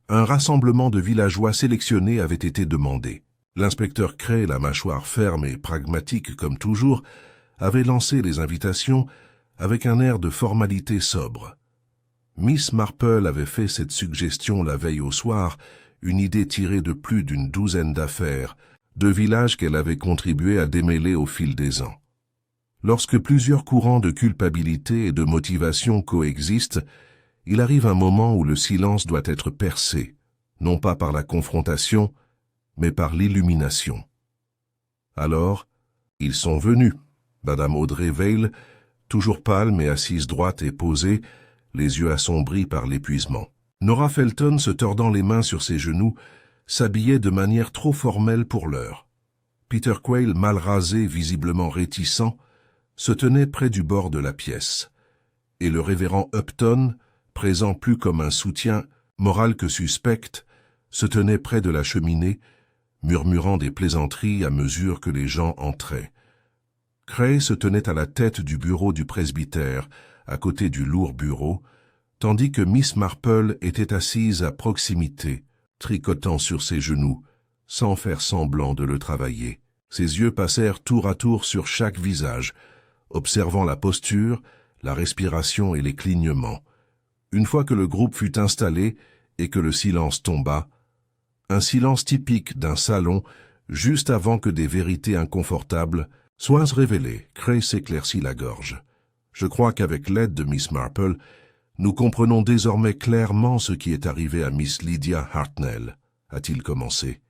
un rassemblement de villageois sélectionnés avait été demandé. L'inspecteur Cray, la mâchoire ferme et pragmatique comme toujours, avait lancé les invitations avec un air de formalité sobre. Miss Marple avait fait cette suggestion la veille au soir, une idée tirée de plus d'une douzaine d'affaires, de villages qu'elle avait contribué à démêler au fil des ans. Lorsque plusieurs courants de culpabilité et de motivation coexistent, il arrive un moment où le silence doit être percé, non pas par la confrontation, mais par l'illumination. Alors, ils sont venus. Madame Audrey Vail, toujours pâle mais assise droite et posée, les yeux assombris par l'épuisement. Nora Felton, se tordant les mains sur ses genoux, s'habillait de manière trop formelle pour l'heure. Peter Quayle, mal rasé, visiblement réticent, se tenait près du bord de la pièce. Et le révérend Upton, présent plus comme un soutien, moral que suspect, se tenait près de la cheminée, murmurant des plaisanteries à mesure que les gens entraient. Cray se tenait à la tête du bureau du presbytère, à côté du lourd bureau, tandis que Miss Marple était assise à proximité, tricotant sur ses genoux, sans faire semblant de le travailler. Ses yeux passèrent tour à tour sur chaque visage, observant la posture, la respiration et les clignements. Une fois que le groupe fut installé et que le silence tomba, un silence typique d'un salon, juste avant que des vérités inconfortables soient révélées, Cray s'éclaircit la gorge. Je crois qu'avec l'aide de Miss Marple, nous comprenons désormais clairement ce qui est arrivé à Miss Lydia Hartnell, a-t-il commencé.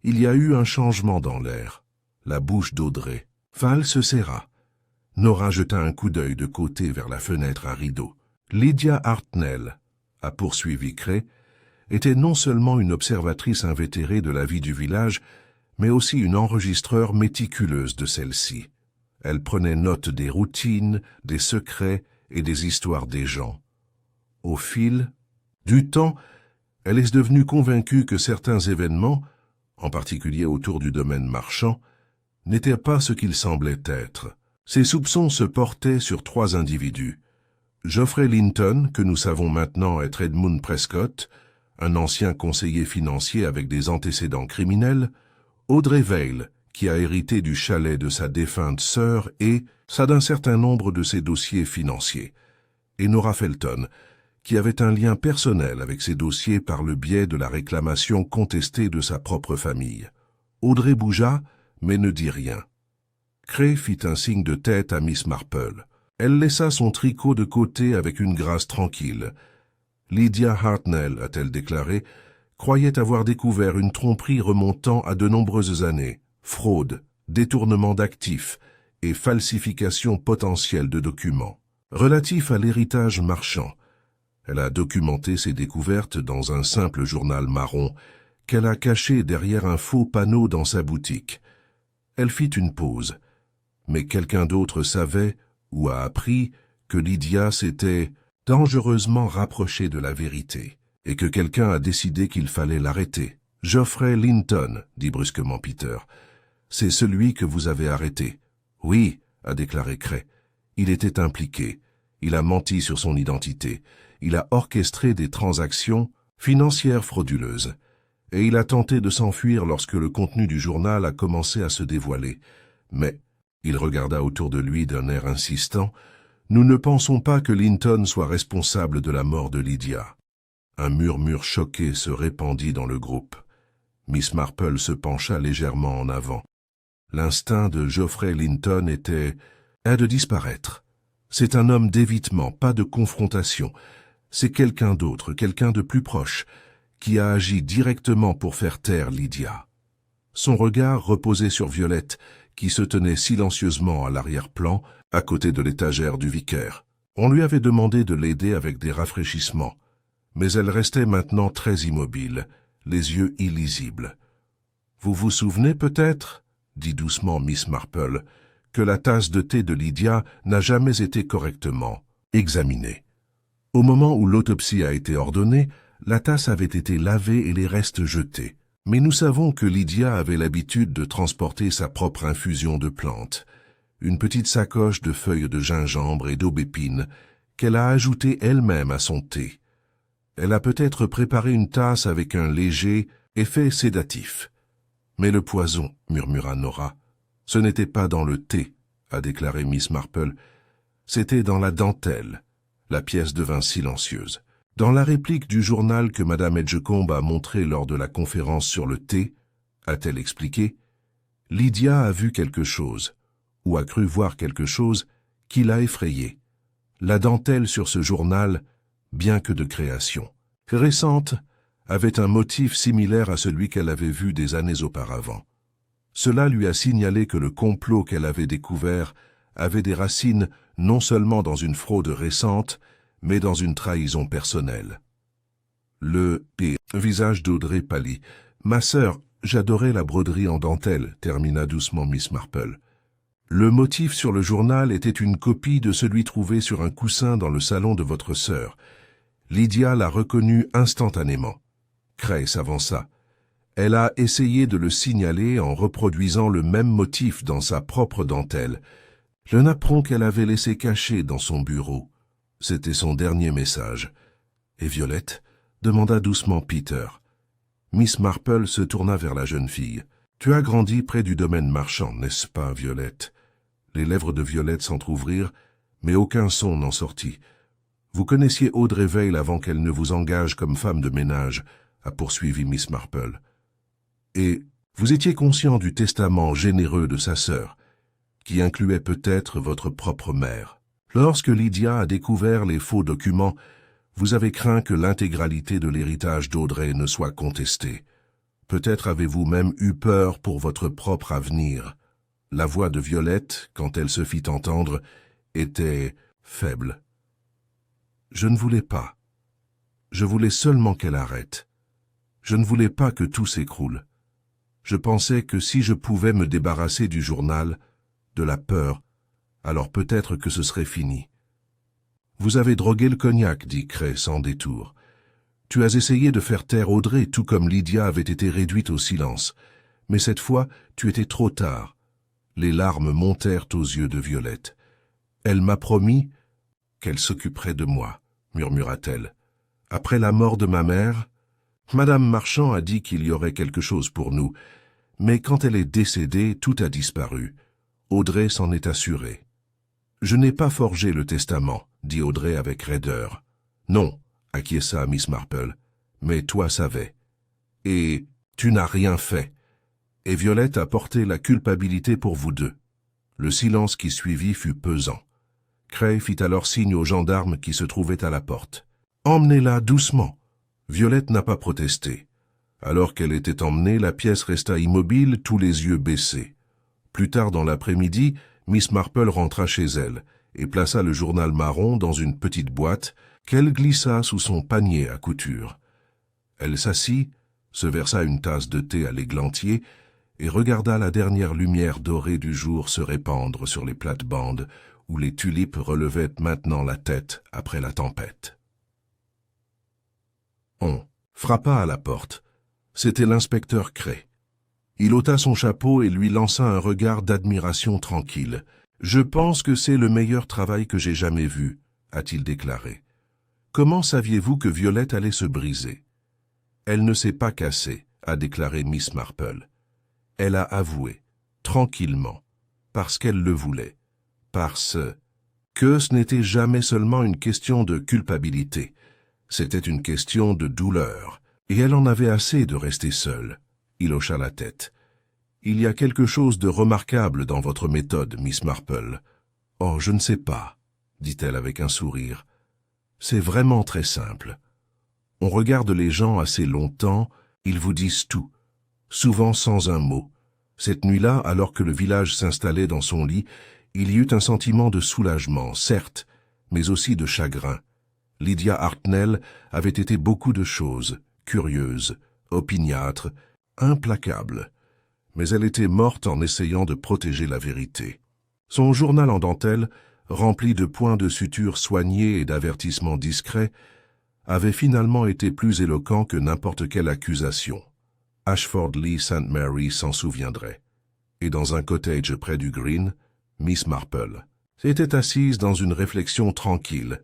Il y a eu un changement dans l'air. La bouche d'Audrey. Val se serra. Nora jeta un coup d'œil de côté vers la fenêtre à rideaux. Lydia Hartnell, a poursuivi Cray, était non seulement une observatrice invétérée de la vie du village, mais aussi une enregistreur méticuleuse de celle-ci. Elle prenait note des routines, des secrets et des histoires des gens. Au fil du temps, elle est devenue convaincue que certains événements, en particulier autour du domaine marchand, n'étaient pas ce qu'ils semblaient être. Ses soupçons se portaient sur 3 individus. Geoffrey Linton, que nous savons maintenant être Edmund Prescott, un ancien conseiller financier avec des antécédents criminels, Audrey Vail, qui a hérité du chalet de sa défunte sœur et ça d'un certain nombre de ses dossiers financiers, et Nora Felton, qui avait un lien personnel avec ces dossiers par le biais de la réclamation contestée de sa propre famille. Audrey bougea, mais ne dit rien. Cray fit un signe de tête à Miss Marple. Elle laissa son tricot de côté avec une grâce tranquille. Lydia Hartnell, a-t-elle déclaré, croyait avoir découvert une tromperie remontant à de nombreuses années, fraude, détournement d'actifs et falsification potentielle de documents. Relatif à l'héritage marchand, elle a documenté ses découvertes dans un simple journal marron qu'elle a caché derrière un faux panneau dans sa boutique. Elle fit une pause, mais quelqu'un d'autre savait ou a appris que Lydia s'était dangereusement rapprochée de la vérité et que quelqu'un a décidé qu'il fallait l'arrêter. « Geoffrey Linton, dit brusquement Peter, c'est celui que vous avez arrêté. »« Oui, » a déclaré Cray. « Il était impliqué. Il a menti sur son identité. Il a orchestré des transactions financières frauduleuses. Et il a tenté de s'enfuir lorsque le contenu du journal a commencé à se dévoiler. Mais, il regarda autour de lui d'un air insistant, nous ne pensons pas que Linton soit responsable de la mort de Lydia. » Un murmure choqué se répandit dans le groupe. Miss Marple se pencha légèrement en avant. L'instinct de Geoffrey Linton était de disparaître. C'est un homme d'évitement, pas de confrontation. C'est quelqu'un d'autre, quelqu'un de plus proche, qui a agi directement pour faire taire Lydia. Son regard reposait sur Violette, qui se tenait silencieusement à l'arrière-plan, à côté de l'étagère du vicaire. On lui avait demandé de l'aider avec des rafraîchissements, mais elle restait maintenant très immobile, les yeux illisibles. « Vous vous souvenez peut-être, » dit doucement Miss Marple, « que la tasse de thé de Lydia n'a jamais été correctement examinée. Au moment où l'autopsie a été ordonnée, la tasse avait été lavée et les restes jetés. Mais nous savons que Lydia avait l'habitude de transporter sa propre infusion de plantes, une petite sacoche de feuilles de gingembre et d'aubépine qu'elle a ajoutée elle-même à son thé. Elle a peut-être préparé une tasse avec un léger effet sédatif. Mais le poison, murmura Nora, ce n'était pas dans le thé, a déclaré Miss Marple, c'était dans la dentelle. La pièce devint silencieuse. Dans la réplique du journal que Madame Edgecombe a montré lors de la conférence sur le thé, a-t-elle expliqué, Lydia a vu quelque chose, ou a cru voir quelque chose, qui l'a effrayée. La dentelle sur ce journal, bien que de création récente, avait un motif similaire à celui qu'elle avait vu des années auparavant. Cela lui a signalé que le complot qu'elle avait découvert avait des racines non seulement dans une fraude récente, mais dans une trahison personnelle. Le visage d'Audrey pâlit. « Ma sœur, j'adorais la broderie en dentelle », termina doucement Miss Marple. Le motif sur le journal était une copie de celui trouvé sur un coussin dans le salon de votre sœur. Lydia l'a reconnu instantanément. Cray s'avança. Elle a essayé de le signaler en reproduisant le même motif dans sa propre dentelle. Le napperon qu'elle avait laissé caché dans son bureau. C'était son dernier message. « Et Violette ?» demanda doucement Peter. Miss Marple se tourna vers la jeune fille. « Tu as grandi près du domaine marchand, n'est-ce pas, Violette ?» Les lèvres de Violette s'entr'ouvrirent, mais aucun son n'en sortit. « Vous connaissiez Audrey Veil avant qu'elle ne vous engage comme femme de ménage, » a poursuivi Miss Marple. « Et vous étiez conscient du testament généreux de sa sœur, qui incluait peut-être votre propre mère. Lorsque Lydia a découvert les faux documents, vous avez craint que l'intégralité de l'héritage d'Audrey ne soit contestée. Peut-être avez-vous même eu peur pour votre propre avenir. » La voix de Violette, quand elle se fit entendre, était faible. « Je ne voulais pas. Je voulais seulement qu'elle arrête. Je ne voulais pas que tout s'écroule. Je pensais que si je pouvais me débarrasser du journal, de la peur, alors peut-être que ce serait fini. »« Vous avez drogué le cognac, » dit Cray sans détour. « Tu as essayé de faire taire Audrey, tout comme Lydia avait été réduite au silence. Mais cette fois, tu étais trop tard. » Les larmes montèrent aux yeux de Violette. « Elle m'a promis qu'elle s'occuperait de moi, » murmura-t-elle. « Après la mort de ma mère, Madame Marchand a dit qu'il y aurait quelque chose pour nous, mais quand elle est décédée, tout a disparu. Audrey s'en est assurée. »« Je n'ai pas forgé le testament, » dit Audrey avec raideur. « Non, » acquiesça Miss Marple, « mais toi savais. Et tu n'as rien fait. » Et Violette a porté la culpabilité pour vous deux. Le silence qui suivit fut pesant. Cray fit alors signe aux gendarmes qui se trouvaient à la porte. « Emmenez-la doucement. » Violette n'a pas protesté. Alors qu'elle était emmenée, la pièce resta immobile, tous les yeux baissés. Plus tard dans l'après-midi, Miss Marple rentra chez elle et plaça le journal marron dans une petite boîte qu'elle glissa sous son panier à couture. Elle s'assit, se versa une tasse de thé à l'églantier et regarda la dernière lumière dorée du jour se répandre sur les plates-bandes où les tulipes relevaient maintenant la tête après la tempête. On frappa à la porte. C'était l'inspecteur Cray. Il ôta son chapeau et lui lança un regard d'admiration tranquille. « Je pense que c'est le meilleur travail que j'ai jamais vu, » a-t-il déclaré. « Comment saviez-vous que Violette allait se briser ?»« Elle ne s'est pas cassée, » a déclaré Miss Marple. Elle a avoué, tranquillement, parce qu'elle le voulait, parce que ce n'était jamais seulement une question de culpabilité, c'était une question de douleur, et elle en avait assez de rester seule. Il hocha la tête. « Il y a quelque chose de remarquable dans votre méthode, Miss Marple. »« Oh, je ne sais pas, » dit-elle avec un sourire. « C'est vraiment très simple. On regarde les gens assez longtemps, ils vous disent tout, souvent sans un mot. Cette nuit-là, alors que le village s'installait dans son lit, il y eut un sentiment de soulagement, certes, mais aussi de chagrin. Lydia Hartnell avait été beaucoup de choses, curieuse, opiniâtre, implacable. Mais elle était morte en essayant de protéger la vérité. Son journal en dentelle, rempli de points de suture soignés et d'avertissements discrets, avait finalement été plus éloquent que n'importe quelle accusation. Ashford Lee St. Mary s'en souviendrait. Et dans un cottage près du Green, Miss Marple était assise dans une réflexion tranquille,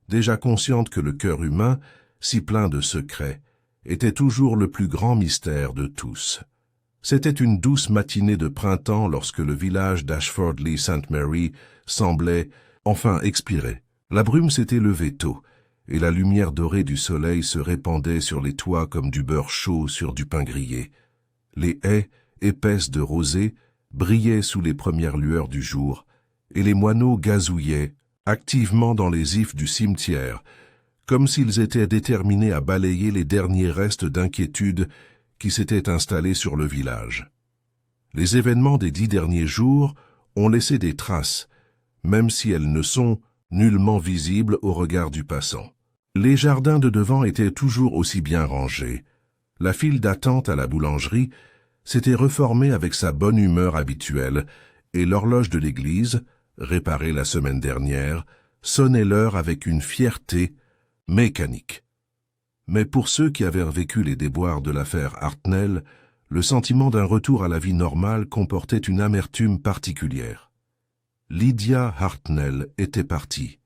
déjà consciente que le cœur humain, si plein de secrets, était toujours le plus grand mystère de tous. C'était une douce matinée de printemps lorsque le village d'Ashford Lee St. Mary semblait enfin expirer. La brume s'était levée tôt, et la lumière dorée du soleil se répandait sur les toits comme du beurre chaud sur du pain grillé. Les haies, épaisses de rosée, brillaient sous les premières lueurs du jour, et les moineaux gazouillaient activement dans les ifs du cimetière, comme s'ils étaient déterminés à balayer les derniers restes d'inquiétude qui s'étaient installés sur le village. Les événements des 10 derniers jours ont laissé des traces, même si elles ne sont nullement visibles au regard du passant. Les jardins de devant étaient toujours aussi bien rangés. La file d'attente à la boulangerie s'était reformée avec sa bonne humeur habituelle, et l'horloge de l'église, réparée la semaine dernière, sonnait l'heure avec une fierté mécanique. Mais pour ceux qui avaient vécu les déboires de l'affaire Hartnell, le sentiment d'un retour à la vie normale comportait une amertume particulière. Lydia Hartnell était partie.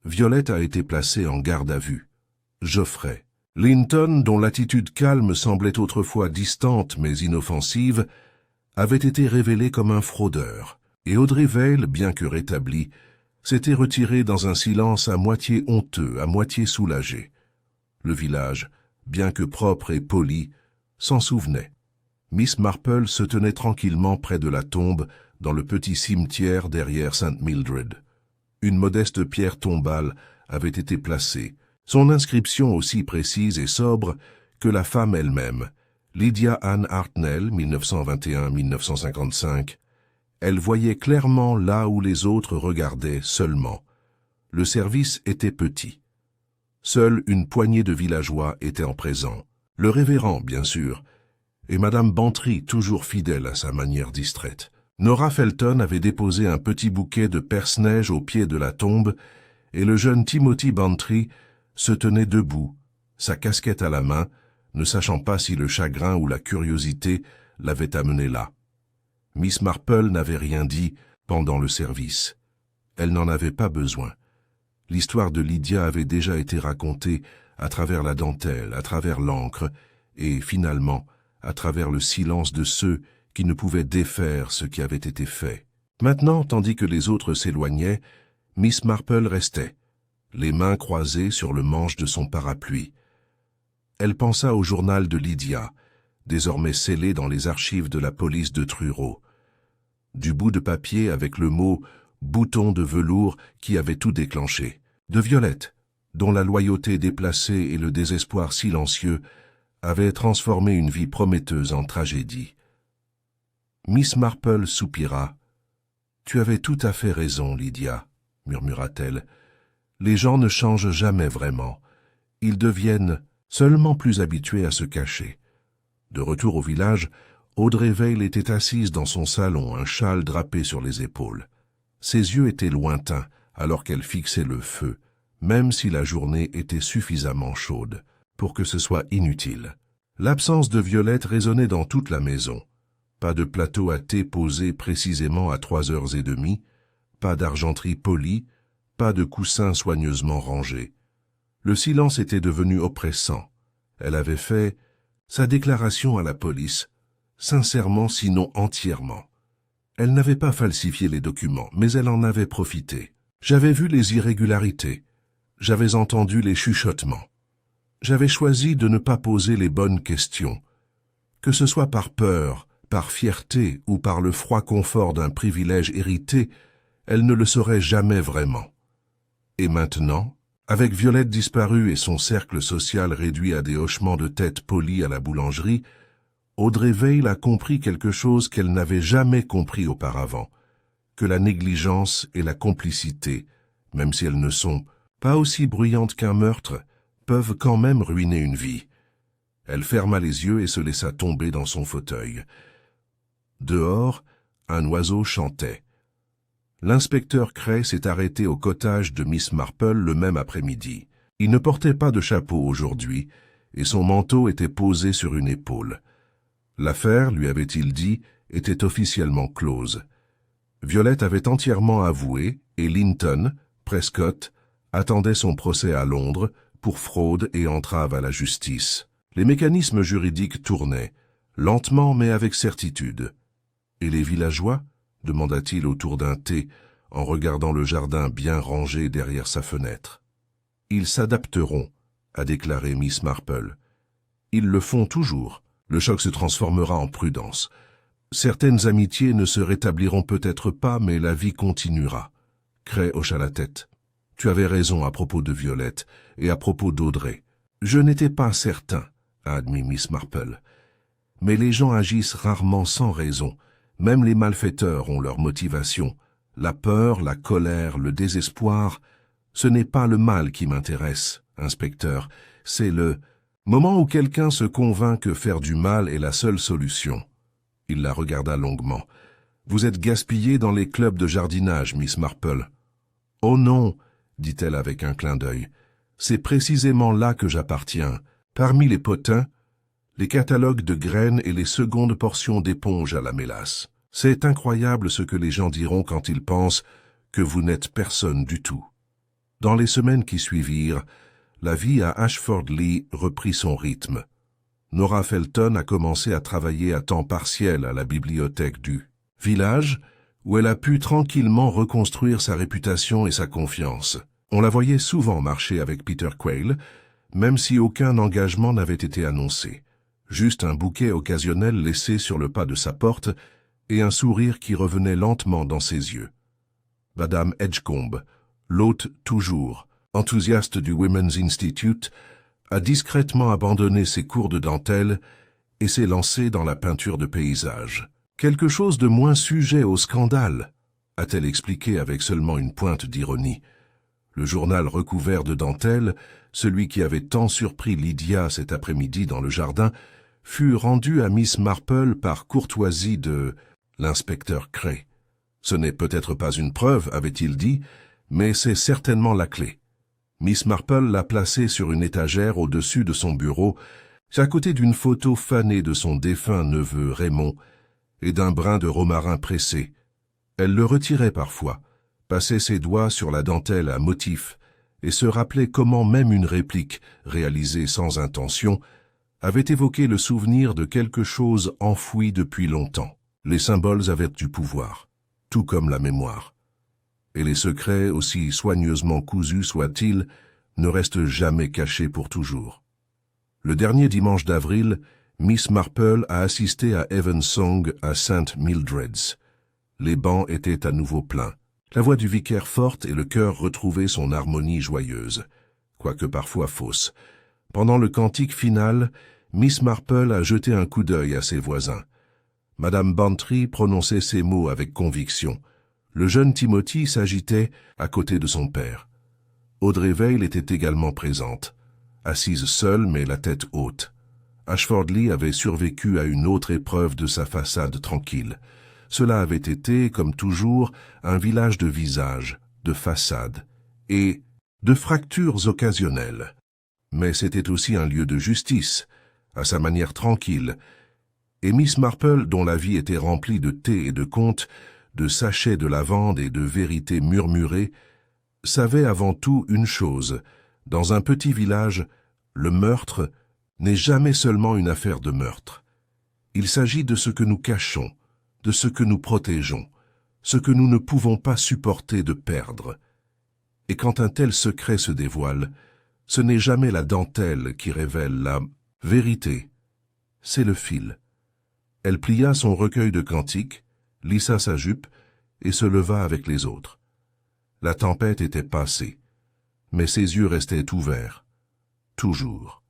Violette a été placée en garde à vue. Geoffrey Linton, dont l'attitude calme semblait autrefois distante mais inoffensive, avait été révélé comme un fraudeur, et Audrey Veil, bien que rétablie, s'était retirée dans un silence à moitié honteux, à moitié soulagé. Le village, bien que propre et poli, s'en souvenait. Miss Marple se tenait tranquillement près de la tombe dans le petit cimetière derrière St. Mildred. Une modeste pierre tombale avait été placée, son inscription aussi précise et sobre que la femme elle-même, Lydia Ann Hartnell, 1921-1955. Elle voyait clairement là où les autres regardaient seulement. Le service était petit. Seule une poignée de villageois était en présent. Le révérend, bien sûr, et Madame Bantry, toujours fidèle à sa manière distraite. Nora Felton avait déposé un petit bouquet de perce-neige au pied de la tombe, et le jeune Timothy Bantry se tenait debout, sa casquette à la main, ne sachant pas si le chagrin ou la curiosité l'avaient amené là. Miss Marple n'avait rien dit pendant le service. Elle n'en avait pas besoin. L'histoire de Lydia avait déjà été racontée à travers la dentelle, à travers l'encre, et finalement à travers le silence de ceux qui ne pouvaient défaire ce qui avait été fait. Maintenant, tandis que les autres s'éloignaient, Miss Marple restait, les mains croisées sur le manche de son parapluie. Elle pensa au journal de Lydia, désormais scellé dans les archives de la police de Truro. Du bout de papier avec le mot « bouton de velours » qui avait tout déclenché. De Violette, dont la loyauté déplacée et le désespoir silencieux avaient transformé une vie prometteuse en tragédie. Miss Marple soupira. « Tu avais tout à fait raison, Lydia, » murmura-t-elle. « Les gens ne changent jamais vraiment. Ils deviennent seulement plus habitués à se cacher. » De retour au village, Audrey Veil était assise dans son salon, un châle drapé sur les épaules. Ses yeux étaient lointains alors qu'elle fixait le feu, même si la journée était suffisamment chaude pour que ce soit inutile. L'absence de Violette résonnait dans toute la maison. Pas de plateau à thé posé précisément à 3h30, pas d'argenterie polie, pas de coussins soigneusement rangés. Le silence était devenu oppressant. Elle avait fait sa déclaration à la police, sincèrement sinon entièrement. Elle n'avait pas falsifié les documents, mais elle en avait profité. J'avais vu les irrégularités. J'avais entendu les chuchotements. J'avais choisi de ne pas poser les bonnes questions. Que ce soit par peur, par fierté ou par le froid confort d'un privilège hérité, elle ne le saurait jamais vraiment. Et maintenant, avec Violette disparue et son cercle social réduit à des hochements de tête polis à la boulangerie, Audrey Veil a compris quelque chose qu'elle n'avait jamais compris auparavant, que la négligence et la complicité, même si elles ne sont pas aussi bruyantes qu'un meurtre, peuvent quand même ruiner une vie. Elle ferma les yeux et se laissa tomber dans son fauteuil. Dehors, un oiseau chantait. L'inspecteur Cray s'est arrêté au cottage de Miss Marple le même après-midi. Il ne portait pas de chapeau aujourd'hui, et son manteau était posé sur une épaule. L'affaire, lui avait-il dit, était officiellement close. Violette avait entièrement avoué, et Linton, Prescott, attendait son procès à Londres pour fraude et entrave à la justice. Les mécanismes juridiques tournaient, lentement mais avec certitude. Et les villageois ? Demanda-t-il autour d'un thé, en regardant le jardin bien rangé derrière sa fenêtre. Ils s'adapteront, a déclaré Miss Marple. Ils le font toujours. Le choc se transformera en prudence. Certaines amitiés ne se rétabliront peut-être pas, mais la vie continuera. Cray hocha la tête. Tu avais raison à propos de Violette et à propos d'Audrey. Je n'étais pas certain, a admis Miss Marple. Mais les gens agissent rarement sans raison. Même les malfaiteurs ont leur motivation. La peur, la colère, le désespoir, ce n'est pas le mal qui m'intéresse, inspecteur, c'est le moment où quelqu'un se convainc que faire du mal est la seule solution. Il la regarda longuement. Vous êtes gaspillée dans les clubs de jardinage, Miss Marple. Oh non, dit-elle avec un clin d'œil. C'est précisément là que j'appartiens. Parmi les potins, les catalogues de graines et les secondes portions d'éponge à la mélasse. C'est incroyable ce que les gens diront quand ils pensent que vous n'êtes personne du tout. Dans les semaines qui suivirent, la vie à Ashford-Lee reprit son rythme. Nora Felton a commencé à travailler à temps partiel à la bibliothèque du village, où elle a pu tranquillement reconstruire sa réputation et sa confiance. On la voyait souvent marcher avec Peter Quayle, même si aucun engagement n'avait été annoncé. Juste un bouquet occasionnel laissé sur le pas de sa porte et un sourire qui revenait lentement dans ses yeux. Madame Edgecombe, l'hôte toujours, enthousiaste du Women's Institute, a discrètement abandonné ses cours de dentelle et s'est lancée dans la peinture de paysage. Quelque chose de moins sujet au scandale, a-t-elle expliqué avec seulement une pointe d'ironie. Le journal recouvert de dentelle, celui qui avait tant surpris Lydia cet après-midi dans le jardin, fut rendu à Miss Marple par courtoisie de l'inspecteur Cray. Ce n'est peut-être pas une preuve, avait-il dit, mais c'est certainement la clé. Miss Marple l'a placé sur une étagère au-dessus de son bureau, à côté d'une photo fanée de son défunt neveu Raymond et d'un brin de romarin pressé. Elle le retirait parfois, passait ses doigts sur la dentelle à motif et se rappelait comment même une réplique, réalisée sans intention, avait évoqué le souvenir de quelque chose enfoui depuis longtemps. Les symboles avaient du pouvoir, tout comme la mémoire. Et les secrets, aussi soigneusement cousus soient-ils, ne restent jamais cachés pour toujours. Le dernier dimanche d'avril, Miss Marple a assisté à Evensong à St. Mildred's. Les bancs étaient à nouveau pleins. La voix du vicaire forte et le chœur retrouvaient son harmonie joyeuse, quoique parfois fausse. Pendant le cantique final, Miss Marple a jeté un coup d'œil à ses voisins. Madame Bantry prononçait ces mots avec conviction. Le jeune Timothy s'agitait à côté de son père. Audrey Veil était également présente, assise seule mais la tête haute. Ashford-Lee avait survécu à une autre épreuve de sa façade tranquille. Cela avait été, comme toujours, un village de visages, de façades et de fractures occasionnelles. Mais c'était aussi un lieu de justice, à sa manière tranquille, et Miss Marple, dont la vie était remplie de thé et de contes, de sachets de lavande et de vérités murmurées, savait avant tout une chose. Dans un petit village, le meurtre n'est jamais seulement une affaire de meurtre. Il s'agit de ce que nous cachons, de ce que nous protégeons, ce que nous ne pouvons pas supporter de perdre. Et quand un tel secret se dévoile, ce n'est jamais la dentelle qui révèle la vérité, c'est le fil. Elle plia son recueil de cantiques, lissa sa jupe et se leva avec les autres. La tempête était passée, mais ses yeux restaient ouverts, toujours.